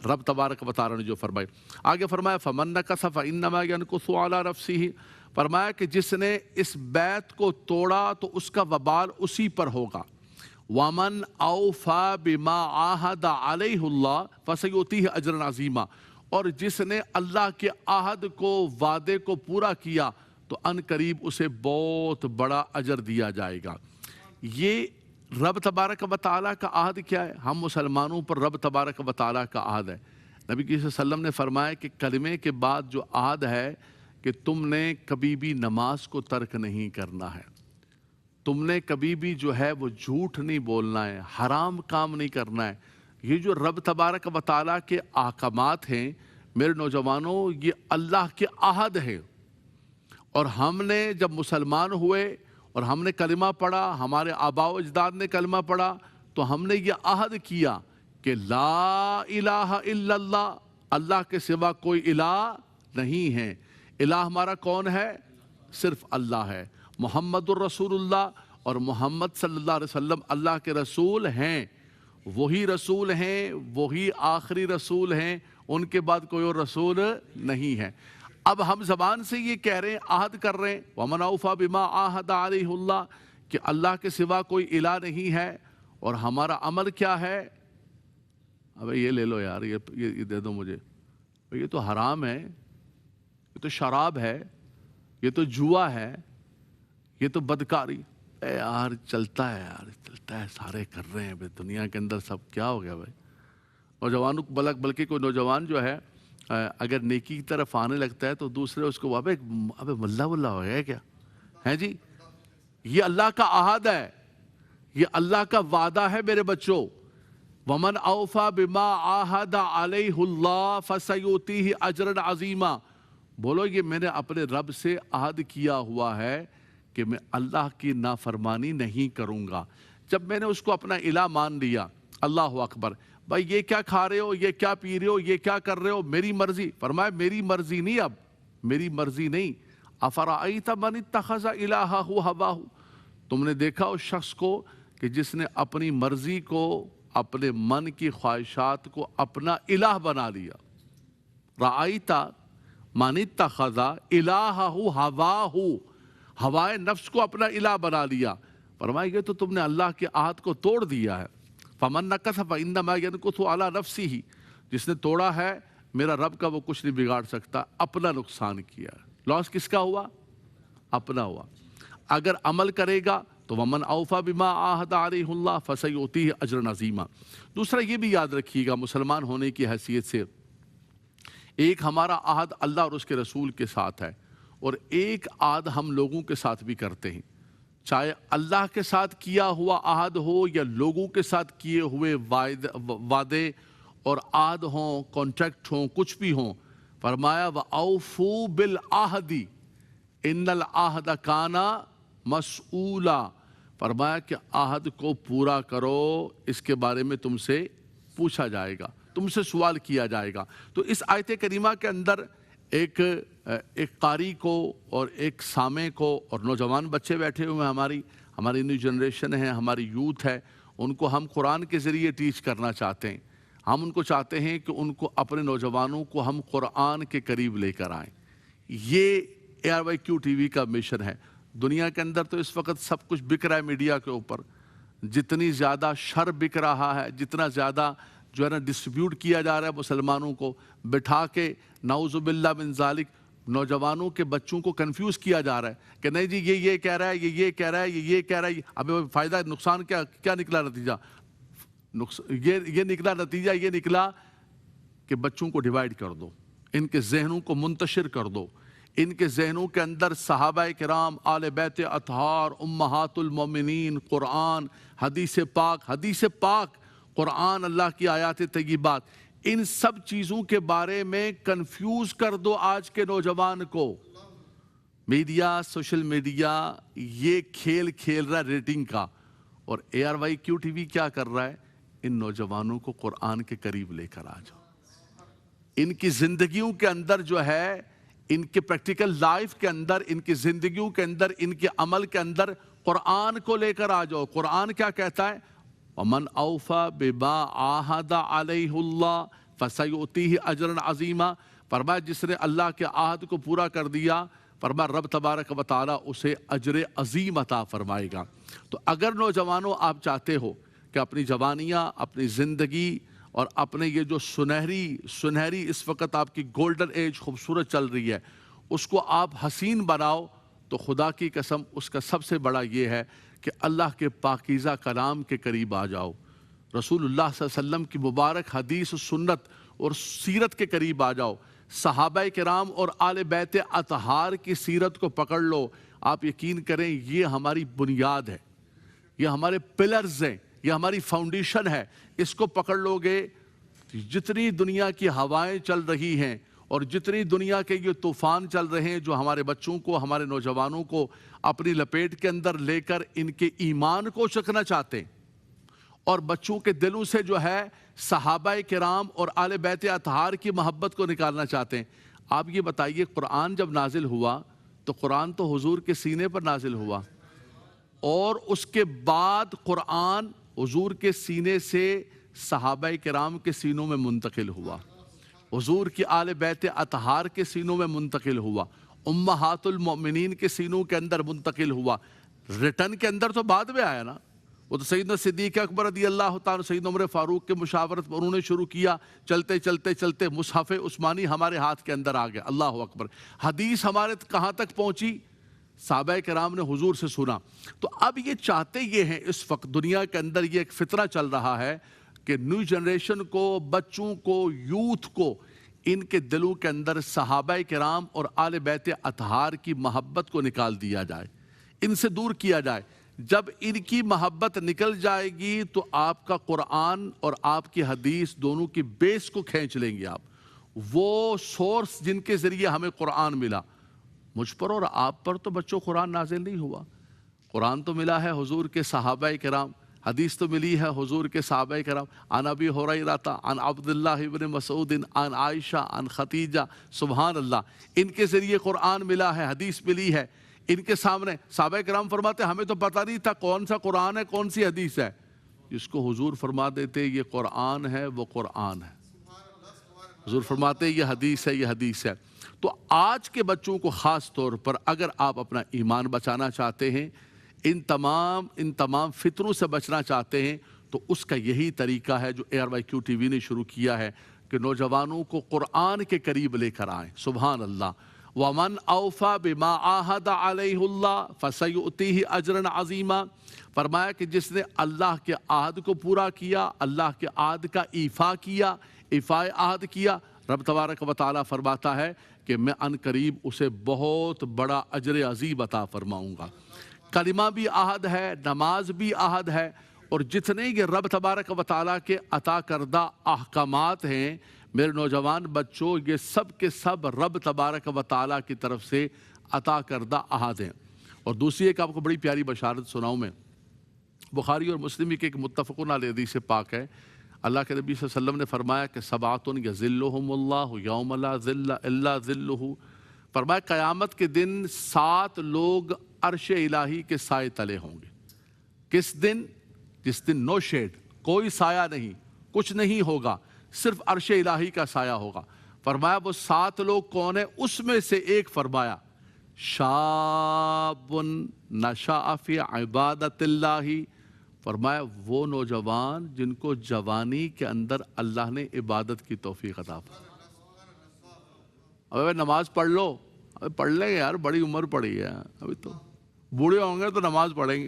رب تبارک و تعالیٰ نے جو فرمائی۔ آگے فرمایا فَمَن نَكَثَ فَإِنَّمَا يَنكُثُ عَلَى نَفْسِهِ، فرمایا کہ جس نے اس بیعت کو توڑا تو اس کا وبال اسی پر ہوگا۔ وَمَنْ أَوْفَى بِمَا عَاهَدَ عَلَيْهُ اللَّهُ فَسَيُؤْتِيهِ أَجْرًا عَظِيمًا، اور جس نے اللہ کے عہد کو، وعدے کو پورا کیا تو ان قریب اسے بہت بڑا اجر دیا جائے گا۔ یہ رب تبارک و تعالیٰ کا عہد کیا ہے؟ ہم مسلمانوں پر رب تبارک و تعالیٰ کا عہد ہے۔ نبی صلی اللہ علیہ وسلم نے فرمایا کہ کلمے کے بعد جو عہد ہے کہ تم نے کبھی بھی نماز کو ترک نہیں کرنا ہے، تم نے کبھی بھی جو ہے وہ جھوٹ نہیں بولنا ہے، حرام کام نہیں کرنا ہے۔ یہ جو رب تبارک و تعالیٰ کے احکامات ہیں میرے نوجوانوں، یہ اللہ کے عہد ہیں، اور ہم نے جب مسلمان ہوئے اور ہم نے کلمہ پڑھا، ہمارے آباء و اجداد نے کلمہ پڑھا، تو ہم نے یہ عہد کیا کہ لا الہ الا اللہ، اللہ کے سوا کوئی الہ نہیں ہے۔ الہ ہمارا کون ہے؟ صرف اللہ ہے۔ محمد الرسول اللہ، اور محمد صلی اللہ علیہ وسلم اللہ کے رسول ہیں، وہی رسول ہیں، وہی آخری رسول ہیں، ان کے بعد کوئی اور رسول نہیں ہے۔ اب ہم زبان سے یہ کہہ رہے ہیں، عہد کر رہے ہیں وَمَنْ أَوْفَى بِمَا عَاهَدَ عَلَيْهُ اللَّهُ، کہ اللہ کے سوا کوئی الہ نہیں ہے، اور ہمارا عمل کیا ہے؟ اب یہ لے لو یار، یہ دے دو مجھے، یہ تو حرام ہے، یہ تو شراب ہے، یہ تو جوا ہے، یہ تو بدکاری۔ اے یار چلتا ہے، یار چلتا ہے، سارے کر رہے ہیں، دنیا کے اندر سب کیا ہو گیا بھائی؟ نوجوانوں بلکہ کوئی نوجوان جو ہے اگر نیکی کی طرف آنے لگتا ہے تو دوسرے اس کو ابے ملا ملا ہو گیا کیا ہے جی؟ یہ اللہ کا عہد ہے، یہ اللہ کا وعدہ ہے میرے بچوں۔ وَمَنْ أَوْفَى بِمَا عَاهَدَ عَلَيْهُ اللَّهُ فَسَيُؤْتِيهِ أَجْرًا عَظِيمًا، بولو یہ میں نے اپنے رب سے عہد کیا ہوا ہے کہ میں اللہ کی نافرمانی نہیں کروں گا۔ جب میں نے اس کو اپنا الہ مان لیا، اللہ اکبر، بھائی یہ کیا کھا رہے ہو، یہ کیا پی رہے ہو، یہ کیا کر رہے ہو، میری مرضی۔ فرمایا میری مرضی نہیں، اب میری مرضی نہیں۔ أَفَرَأَيْتَ مَنِ اتَّخَذَ إِلَٰهَهُ هَوَاهُ، تم نے دیکھا اس شخص کو کہ جس نے اپنی مرضی کو، اپنے من کی خواہشات کو اپنا الہ بنا لیا۔ رَأَيْتَ مَنِ اتَّخَذَ إِلَٰهَهُ هَوَاهُ، ہوائے نفس کو اپنا الہ بنا لیا۔ فرمایا یہ تو تم نے اللہ کے عہد کو توڑ دیا ہے۔ فَمَن نَكَثَ فَإِنَّمَا يَنكُثُ عَلَى نَفْسِهِ، جس نے توڑا ہے میرا رب کا وہ کچھ نہیں بگاڑ سکتا، اپنا نقصان کیا ہے۔ لاس کس کا ہوا؟ اپنا ہوا۔ اگر عمل کرے گا تو وَمَنْ أَوْفَى بِمَا عَاهَدَ عَلَيْهُ اللَّهُ فَسَيُؤْتِيهِ أَجْرًا عَظِيمًا۔ دوسرا یہ بھی یاد رکھیے گا مسلمان ہونے کی حیثیت سے، ایک ہمارا عہد اللہ اور اس کے رسول کے ساتھ ہے، اور ایک عہد ہم لوگوں کے ساتھ بھی کرتے ہیں، چاہے اللہ کے ساتھ کیا ہوا عہد ہو یا لوگوں کے ساتھ کیے ہوئے وعدے اور عہد ہوں، کانٹریکٹ ہوں، کچھ بھی ہوں۔ فرمایا وَأَوْفُوا بِالْعَهْدِ إِنَّ الْعَهْدَ كَانَ مَسْئُولًا، فرمایا کہ عہد کو پورا کرو، اس کے بارے میں تم سے پوچھا جائے گا، تم سے سوال کیا جائے گا۔ تو اس آیت کریمہ کے اندر ایک قاری کو اور ایک سامع کو، اور نوجوان بچے بیٹھے ہوئے ہیں، ہماری نیو جنریشن ہے، ہماری یوتھ ہے، ان کو ہم قرآن کے ذریعے ٹیچ کرنا چاہتے ہیں. ہم ان کو چاہتے ہیں کہ ان کو اپنے نوجوانوں کو ہم قرآن کے قریب لے کر آئیں. یہ ARYQ TV کا مشن ہے. دنیا کے اندر تو اس وقت سب کچھ بک رہا ہے میڈیا کے اوپر. جتنی زیادہ شر بک رہا ہے، جتنا زیادہ جو ہے نا ڈسٹریبیوٹ کیا جا رہا ہے مسلمانوں کو بٹھا کے، نعوذ باللہ من ذالک، نوجوانوں کے بچوں کو کنفیوز کیا جا رہا ہے کہ نہیں جی یہ کہہ رہا ہے، یہ کہہ رہا ہے، یہ کہہ رہا ہے. اب فائدہ نقصان کیا نکلا نتیجہ؟ یہ نکلا نتیجہ یہ نکلا کہ بچوں کو ڈیوائیڈ کر دو، ان کے ذہنوں کو منتشر کر دو. ان کے ذہنوں کے اندر صحابہ کرام، آل بیت اطہار، امہات المومنین، قرآن، حدیث پاک، قرآن، اللہ کی آیات طیبات، ان سب چیزوں کے بارے میں کنفیوز کر دو آج کے نوجوان کو. میڈیا، سوشل میڈیا یہ کھیل رہا ہے ریٹنگ کا، اور ARYQ TV کیا کر رہا ہے؟ ان نوجوانوں کو قرآن کے قریب لے کر آ جاؤ. ان کی زندگیوں کے اندر جو ہے، ان کے پریکٹیکل لائف کے اندر، ان کی زندگیوں کے اندر، ان کے عمل کے اندر قرآن کو لے کر آ جاؤ. قرآن کیا کہتا ہے؟ وَمَنْ أَوْفَى بِمَا عَاهَدَ عَلَيْهُ اللَّهُ فَسَيُؤْتِيهِ أَجْرًا عَظِيمًا. فرمایا جس نے اللہ کے عہد کو پورا کر دیا، فرمایا رب تبارک و تعالیٰ اسے اجر عظیم عطا فرمائے گا. تو اگر نوجوانوں آپ چاہتے ہو کہ اپنی جوانیاں، اپنی زندگی اور اپنے یہ جو سنہری اس وقت آپ کی گولڈن ایج خوبصورت چل رہی ہے، اس کو آپ حسین بناؤ، تو خدا کی قسم اس کا سب سے بڑا یہ ہے کہ اللہ کے پاکیزہ کلام کے قریب آ جاؤ. رسول اللہ صلی اللہ علیہ وسلم کی مبارک حدیث، سنت اور سیرت کے قریب آ جاؤ. صحابہ کرام اور آل بیت اطہار کی سیرت کو پکڑ لو. آپ یقین کریں یہ ہماری بنیاد ہے، یہ ہمارے پلرز ہیں، یہ ہماری فاؤنڈیشن ہے. اس کو پکڑ لو گے، جتنی دنیا کی ہوائیں چل رہی ہیں اور جتنی دنیا کے یہ طوفان چل رہے ہیں جو ہمارے بچوں کو، ہمارے نوجوانوں کو اپنی لپیٹ کے اندر لے کر ان کے ایمان کو چکنا چاہتے ہیں، اور بچوں کے دلوں سے جو ہے صحابہ کرام اور آل بیت اطہار کی محبت کو نکالنا چاہتے ہیں. آپ یہ بتائیے، قرآن جب نازل ہوا تو قرآن تو حضور کے سینے پر نازل ہوا، اور اس کے بعد قرآن حضور کے سینے سے صحابہ کرام کے سینوں میں منتقل ہوا، حضور کی آل بیت اطہار کے سینوں میں منتقل ہوا، امہات المؤمنین کے سینوں کے اندر منتقل ہوا. ریٹن کے اندر تو بعد میں آیا نا. وہ تو سیدنا صدیق اکبر رضی اللہ تعالیٰ، سیدنا عمر فاروق کے مشاورت پر انہوں نے شروع کیا. چلتے مصحف عثمانی ہمارے ہاتھ کے اندر آ گیا. اللہ اکبر. حدیث ہمارے کہاں تک پہنچی؟ صحابہ کرام نے حضور سے سنا. تو اب یہ چاہتے یہ ہیں، اس وقت دنیا کے اندر یہ ایک فتنہ چل رہا ہے کہ نیو جنریشن کو، بچوں کو، یوتھ کو، ان کے دلوں کے اندر صحابہ کرام اور آل بیت اطہار کی محبت کو نکال دیا جائے، ان سے دور کیا جائے. جب ان کی محبت نکل جائے گی تو آپ کا قرآن اور آپ کی حدیث دونوں کی بیس کو کھینچ لیں گے آپ. وہ سورس جن کے ذریعے ہمیں قرآن ملا، مجھ پر اور آپ پر تو بچوں قرآن نازل نہیں ہوا. قرآن تو ملا ہے حضور کے صحابہ کرام، حدیث تو ملی ہے حضور کے صحابہ کرام. عن ابی ہریرہ، عن عبداللہ ابن مسعود، عن عائشہ، عن خدیجہ. سبحان اللہ، ان کے ذریعے قرآن ملا ہے، حدیث ملی ہے. ان کے سامنے صحابہ کرام فرماتے ہمیں تو پتہ نہیں تھا کون سا قرآن ہے، کون سی حدیث ہے. جس کو حضور فرما دیتے یہ قرآن ہے، وہ قرآن ہے. حضور فرماتے یہ حدیث ہے، یہ حدیث ہے. تو آج کے بچوں کو خاص طور پر اگر آپ اپنا ایمان بچانا چاہتے ہیں، ان تمام فطروں سے بچنا چاہتے ہیں، تو اس کا یہی طریقہ ہے جو ARYQ TV نے شروع کیا ہے کہ نوجوانوں کو قرآن کے قریب لے کر آئیں. سبحان اللہ. وَمَنْ أَوْفَى بِمَا عَاهَدَ عَلَيْهُ اللَّهُ فَسَيُؤْتِيهِ أَجْرًا عَظِيمًا. فرمایا کہ جس نے اللہ کے عہد کو پورا کیا، اللہ کے عہد کا ایفا کیا، ایفائے عہد کیا، رب تبارک و تعالیٰ فرماتا ہے کہ میں ان قریب اسے بہت بڑا اجر عظیم عطا فرماؤں گا. کلمہ بھی عہد ہے، نماز بھی عہد ہے، اور جتنے یہ رب تبارک و تعالیٰ کے عطا کردہ احکامات ہیں میرے نوجوان بچوں، یہ سب کے سب رب تبارک و تعالیٰ کی طرف سے عطا کردہ عہد ہیں. اور دوسری ایک آپ کو بڑی پیاری بشارت سناؤں میں. بخاری اور مسلم کی ایک متفقن علیہ حدیث پاک ہے. اللہ کے نبی صلی اللہ علیہ وسلم نے فرمایا کہ سبعۃ یظلھم اللہ یوم لا ظل الا ظلہ. فرمایا قیامت کے دن 7 لوگ عرش الہی کے سائے تلے ہوں گے. کس دن؟ جس دن نو شیڈ، کوئی سایہ نہیں، کچھ نہیں ہوگا، صرف عرش الہی کا سایہ ہوگا۔ فرمایا وہ 7 لوگ کون ہیں؟ اس میں سے ایک فرمایا شاب نشأ فی عبادت اللہ، فرمایا وہ نوجوان جن کو جوانی کے اندر اللہ نے عبادت کی توفیق عطا فرمائی۔ ابے نماز پڑھ لو، ابے پڑھ لیں گے یار، بڑی عمر پڑی ہے، ابھی تو بوڑھے ہوں گے تو نماز پڑھیں گے،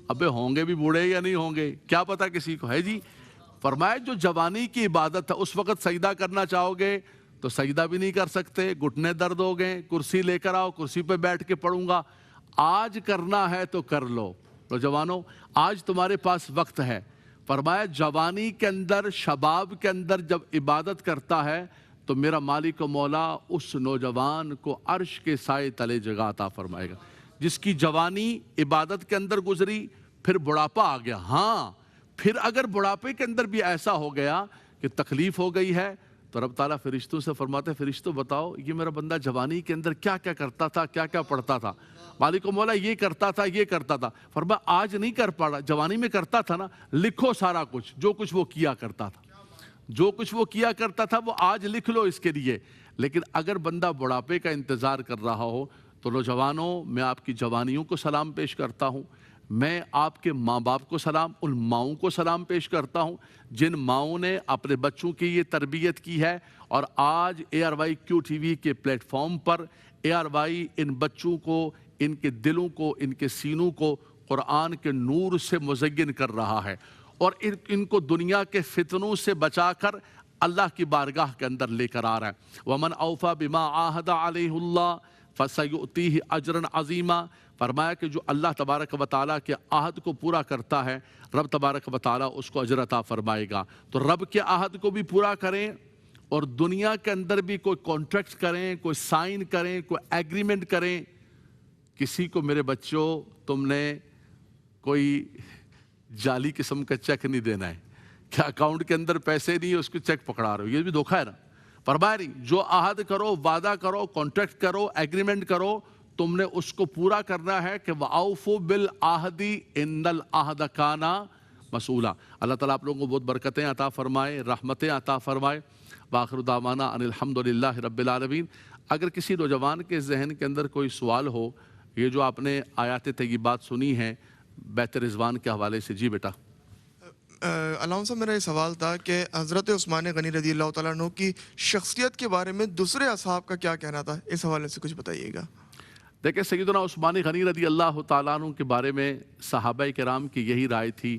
ابے ہوں گے بھی بوڑھے یا نہیں ہوں گے کیا پتہ کسی کو ہے جی۔ فرمایا جو جوانی کی عبادت ہے اس وقت سجدہ کرنا چاہو گے تو سجدہ بھی نہیں کر سکتے، گھٹنے درد ہو گئے، کرسی لے کر آؤ، کرسی پہ بیٹھ کے پڑھوں گا۔ آج کرنا ہے تو کر لو نوجوانوں، آج تمہارے پاس وقت ہے۔ فرمایا جوانی کے اندر، شباب کے اندر جب عبادت کرتا ہے تو میرا مالک و مولا اس نوجوان کو عرش کے سائے تلے جگہ عطا فرمائے گا۔ جس کی جوانی عبادت کے اندر گزری، پھر بڑھاپا آ گیا، ہاں پھر اگر بڑھاپے کے اندر بھی ایسا ہو گیا کہ تکلیف ہو گئی ہے تو رب تعالیٰ فرشتوں سے فرماتے ہیں فرشتوں بتاؤ یہ میرا بندہ جوانی کے اندر کیا کیا کرتا تھا، کیا کیا پڑھتا تھا۔ مالک و مولا یہ کرتا تھا، یہ کرتا تھا۔ فرمایا آج نہیں کر پا رہا، جوانی میں کرتا تھا نا، لکھو سارا کچھ جو کچھ وہ کیا کرتا تھا، جو کچھ وہ کیا کرتا تھا وہ آج لکھ لو اس کے لیے۔ لیکن اگر بندہ بڑھاپے کا انتظار کر رہا ہو تو نوجوانوں میں آپ کی جوانیوں کو سلام پیش کرتا ہوں، میں آپ کے ماں باپ کو سلام، ان ماؤں کو سلام پیش کرتا ہوں جن ماؤں نے اپنے بچوں کی یہ تربیت کی ہے، اور آج ARY QTV کے پلیٹ فارم پر ARY ان بچوں کو، ان کے دلوں کو، ان کے سینوں کو قرآن کے نور سے مزین کر رہا ہے، اور ان کو دنیا کے فتنوں سے بچا کر اللہ کی بارگاہ کے اندر لے کر آ رہا ہے۔ وَمَنْ أَوْفَى بِمَا عَاهَدَ عَلَيْهُ اللَّهُ فَسَيُؤْتِيهِ أَجْرًا عَظِيمًا، فرمایا کہ جو اللہ تبارک و تعالیٰ کے عہد کو پورا کرتا ہے رب تبارک و تعالیٰ اس کو اجر عطا فرمائے گا۔ تو رب کے عہد کو بھی پورا کریں، اور دنیا کے اندر بھی کوئی کانٹریکٹ کریں، کوئی سائن کریں، کوئی ایگریمنٹ کریں۔ کسی کو میرے بچوں تم نے کوئی جعلی قسم کا چیک نہیں دینا ہے کہ اکاؤنٹ کے اندر پیسے نہیں اس کو چیک پکڑا رہے ہو، یہ بھی دھوکہ ہے نا۔ فرمایا نہیں، جو عہد کرو، وعدہ کرو، کانٹریکٹ کرو، ایگریمنٹ کرو، تم نے اس کو پورا کرنا ہے کہ وَأَوْفُوا بِالْعَهْدِ إِنَّ الْعَهْدَ كَانَ مسئولہ۔ اللہ تعالیٰ آپ لوگوں کو بہت برکتیں عطا فرمائے، رحمتیں عطا فرمائے۔ وآخر دعوانا ان الحمدللہ رب العالمین۔ اگر کسی نوجوان کے ذہن کے اندر کوئی سوال ہو، یہ جو آپ نے آیات طیبات سنی ہیں بیت رضوان کے حوالے سے، جی بیٹا۔ علامہ صاحب میرا یہ سوال تھا کہ حضرت عثمان غنی رضی اللہ تعالیٰ عنہ کی شخصیت کے بارے میں دوسرے اصحاب کا کیا کہنا تھا، اس حوالے سے کچھ بتائیے گا۔ دیکھیں سیدنا عثمان غنی رضی اللہ تعالیٰ عنہ کے بارے میں صحابہ کرام کی یہی رائے تھی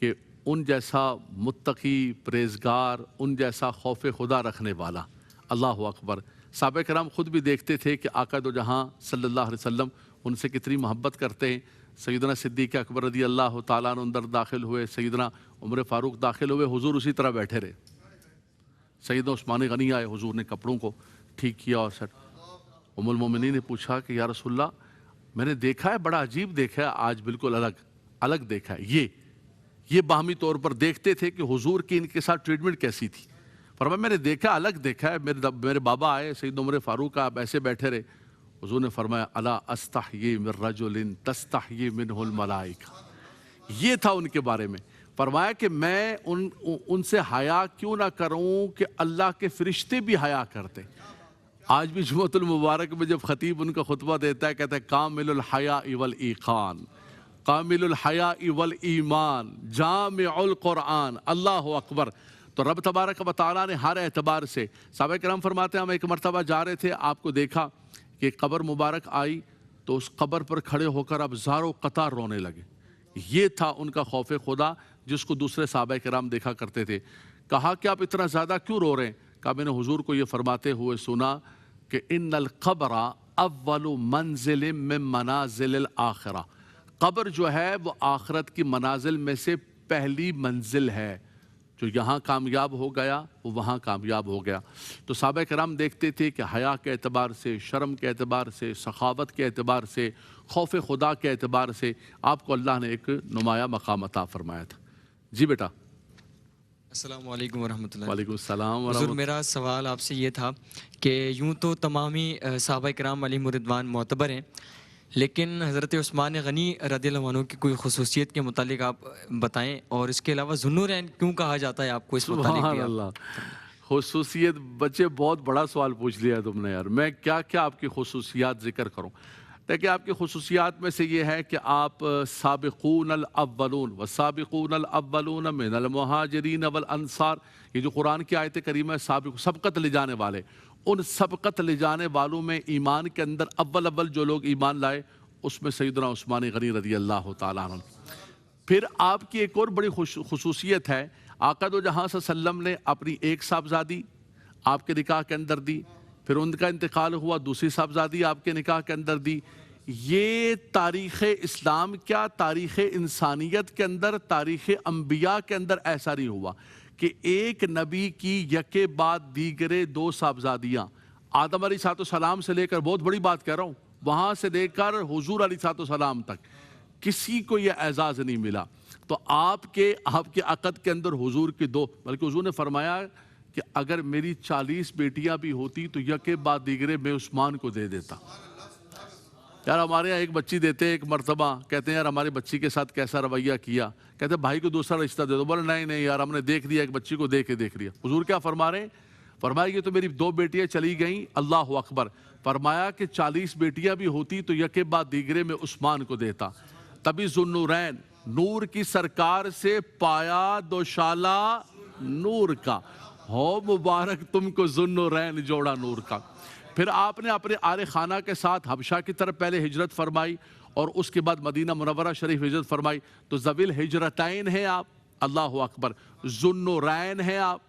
کہ ان جیسا متقی، پرہیزگار، ان جیسا خوف خدا رکھنے والا، اللہ اکبر۔ صحابہ کرام خود بھی دیکھتے تھے کہ آقا دو جہاں صلی اللہ علیہ وسلم ان سے کتنی محبت کرتے ہیں۔ سیدنا صدیق اکبر رضی اللہ تعالیٰ عنہ اندر داخل ہوئے، سیدنا عمر فاروق داخل ہوئے، حضور اسی طرح بیٹھے رہے۔ سیدنا عثمان غنی آئے، حضور نے کپڑوں کو ٹھیک کیا اور سیٹ۔ ام المومنین نے پوچھا کہ یا رسول اللہ میں نے دیکھا ہے، بڑا عجیب دیکھا ہے، آج بالکل الگ دیکھا ہے۔ یہ باہمی طور پر دیکھتے تھے کہ حضور کی ان کے ساتھ ٹریٹمنٹ کیسی تھی۔ فرمایا میں نے دیکھا، الگ دیکھا ہے، میرے بابا آئے سیدنا عمر فاروق، آپ ایسے بیٹھے رہے۔ حضور نے فرمایا الا استحیی من رجل تستحیی منہ الملائکہ، یہ تھا ان کے بارے میں۔ فرمایا کہ میں ان سے حیا کیوں نہ کروں کہ اللہ کے فرشتے بھی حیا کرتے۔ آج بھی جمعۃ المبارک میں جب خطیب ان کا خطبہ دیتا ہے کہتا ہے کامل الحیاء والایقان، کامل الحیاء والایمان، جامع القرآن، اللہ اکبر۔ تو رب تبارک و تعالیٰ نے ہر اعتبار سے، صحابہ کرام فرماتے ہیں ہم ایک مرتبہ جا رہے تھے، آپ کو دیکھا کہ قبر مبارک آئی تو اس قبر پر کھڑے ہو کر اب زاروں قطار رونے لگے۔ یہ تھا ان کا خوف خدا جس کو دوسرے صحابہ کرام دیکھا کرتے تھے۔ کہا کہ آپ اتنا زیادہ کیوں رو رہے ہیں؟ کہا میں نے حضور کو یہ فرماتے ہوئے سنا کہ ان القبر اول منزل من منازل الآخرہ، قبر جو ہے وہ آخرت کی منازل میں سے پہلی منزل ہے، جو یہاں کامیاب ہو گیا وہ وہاں کامیاب ہو گیا۔ تو صحابہ کرام دیکھتے تھے کہ حیا کے اعتبار سے، شرم کے اعتبار سے، سخاوت کے اعتبار سے، خوف خدا کے اعتبار سے آپ کو اللہ نے ایک نمایاں مقام عطا فرمایا تھا۔ جی بیٹا۔ السلام علیکم ورحمۃ اللہ۔ وعلیکم السلام ورحمۃ حضور اللہ۔ میرا سوال آپ سے یہ تھا کہ یوں تو تمامی صحابہ کرام علیہم الرضوان معتبر ہیں، لیکن حضرت عثمان غنی رضی اللہ عنہ کی کوئی خصوصیت کے متعلق آپ بتائیں، اور اس کے علاوہ ذوالنورین کیوں کہا جاتا ہے آپ کو، اس متعلق سبحان بھی آپ اللہ، خصوصیت بچے بہت بڑا سوال پوچھ لیا تم نے یار. میں کیا کیا آپ کی خصوصیات ذکر کروں؟ دیکھیں آپ کی خصوصیات میں سے یہ ہے کہ آپ سابقون الاولون والسابقون الاولون من المہاجرین والانصار، یہ جو قرآن کی آیت کریمہ ہے، سبقت لے جانے والے، ان سبقت لے جانے والوں میں ایمان کے اندر اول جو لوگ ایمان لائے اس میں سیدنا عثمان غنی رضی اللہ تعالیٰ عنہ. پھر آپ کی ایک اور بڑی خصوصیت ہے، آقا دو جہاں صلی اللہ علیہ وسلم نے اپنی ایک صاحبزادی آپ کے نکاح کے اندر دی، پھر ان کا انتقال ہوا، دوسری صاحبزادی آپ کے نکاح کے اندر دی. یہ تاریخ اسلام کیا، تاریخ انسانیت کے اندر، تاریخ انبیاء کے اندر ایسا نہیں ہوا کہ ایک نبی کی یکے بعد دیگرے دو صاحبزادیاں، آدم علیہ السلام سے لے کر، بہت بڑی بات کہہ رہا ہوں، وہاں سے لے کر حضور علیہ السلام تک کسی کو یہ اعزاز نہیں ملا. تو آپ کے عقد کے اندر حضور کے دو، بلکہ حضور نے فرمایا کہ اگر میری 40 بیٹیاں بھی ہوتی تو یکے بعد دیگرے میں عثمان کو دے دیتا. یار ہمارے یہاں ایک بچی دیتے ایک مرتبہ، کہتے ہیں یار ہماری بچی کے ساتھ کیسا رویہ کیا، کہتے ہیں بھائی کو دوسرا رشتہ دے دو. بولے نہیں یار ہم نے دیکھ لیا، ایک بچی کو دیکھ لیا. حضور کیا فرما رہے ہیں؟ فرمایا کہ تو میری 2 بیٹیاں چلی گئیں، اللہ اکبر. فرمایا کہ 40 بیٹیاں بھی ہوتی تو یکے بعد دیگرے میں عثمان کو دیتا. تبھی ذوالنورین، نور کی سرکار سے پایا دوشالہ نور کا، ہو مبارک تم کو ذوالنورین جوڑا نور کا. پھر آپ نے اپنے آل خانہ کے ساتھ حبشہ کی طرف پہلے ہجرت فرمائی اور اس کے بعد مدینہ منورہ شریف ہجرت فرمائی. تو ذوی الہجرتین ہیں آپ، اللہ اکبر، ذوالنورین ہیں آپ،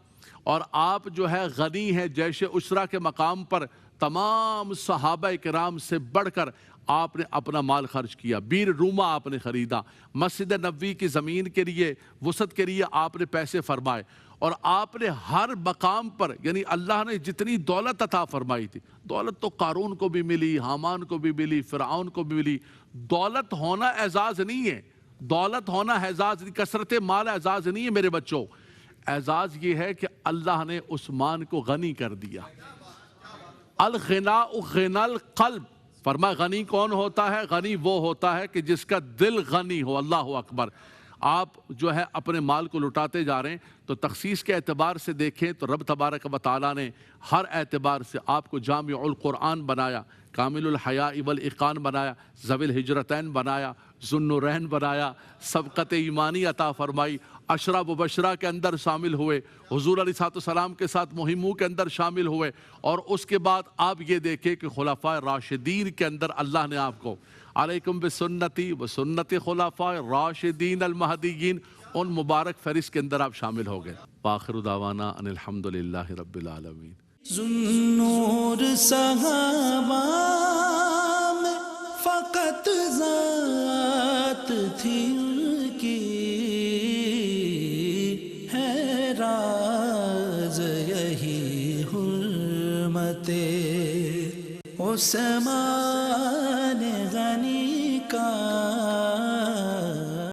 اور آپ جو ہے غنی ہے. جیش عسرہ کے مقام پر تمام صحابہ کرام سے بڑھ کر آپ نے اپنا مال خرچ کیا. بیر رومہ آپ نے خریدا، مسجد نبوی کی زمین کے لیے، وسعت کے لیے آپ نے پیسے فرمائے، اور آپ نے ہر مقام پر، یعنی اللہ نے جتنی دولت عطا فرمائی تھی، دولت تو قارون کو بھی ملی، حامان کو بھی ملی، فرعون کو بھی ملی. دولت ہونا اعزاز نہیں ہے، دولت ہونا اعزاز نہیں، کثرت مال اعزاز نہیں ہے میرے بچوں. اعزاز یہ ہے کہ اللہ نے عثمان کو غنی کر دیا. الغناء غنى القلب. فرمایا غنی کون ہوتا ہے؟ غنی وہ ہوتا ہے کہ جس کا دل غنی ہو. اللہ اکبر. آپ جو ہے اپنے مال کو لٹاتے جا رہے ہیں، تو تخصیص کے اعتبار سے دیکھیں تو رب تبارک و تعالیٰ نے ہر اعتبار سے آپ کو جامع القرآن بنایا، کامل الحیاء والاتقان بنایا، ذوی الہجرتین بنایا، ذوالنورین بنایا، سبقت ایمانی عطا فرمائی، عشرہ مبشرہ کے اندر شامل ہوئے، حضور علیہ السلام کے ساتھ مہموں کے اندر شامل ہوئے. اور اس کے بعد آپ یہ دیکھیں کہ خلفاء راشدین کے اندر اللہ نے آپ کو علیکم بسنتی و سنت خلفاء راشدین المہدیین، ان مبارک فہرست کے اندر آپ شامل ہو گئے. وآخر دعوانا ان الحمدللہ رب العالمین. ذوالنور صحابہ میں فقط ذات تھی ان کی، ہے راز یہی حرمت عثمان غنی کا.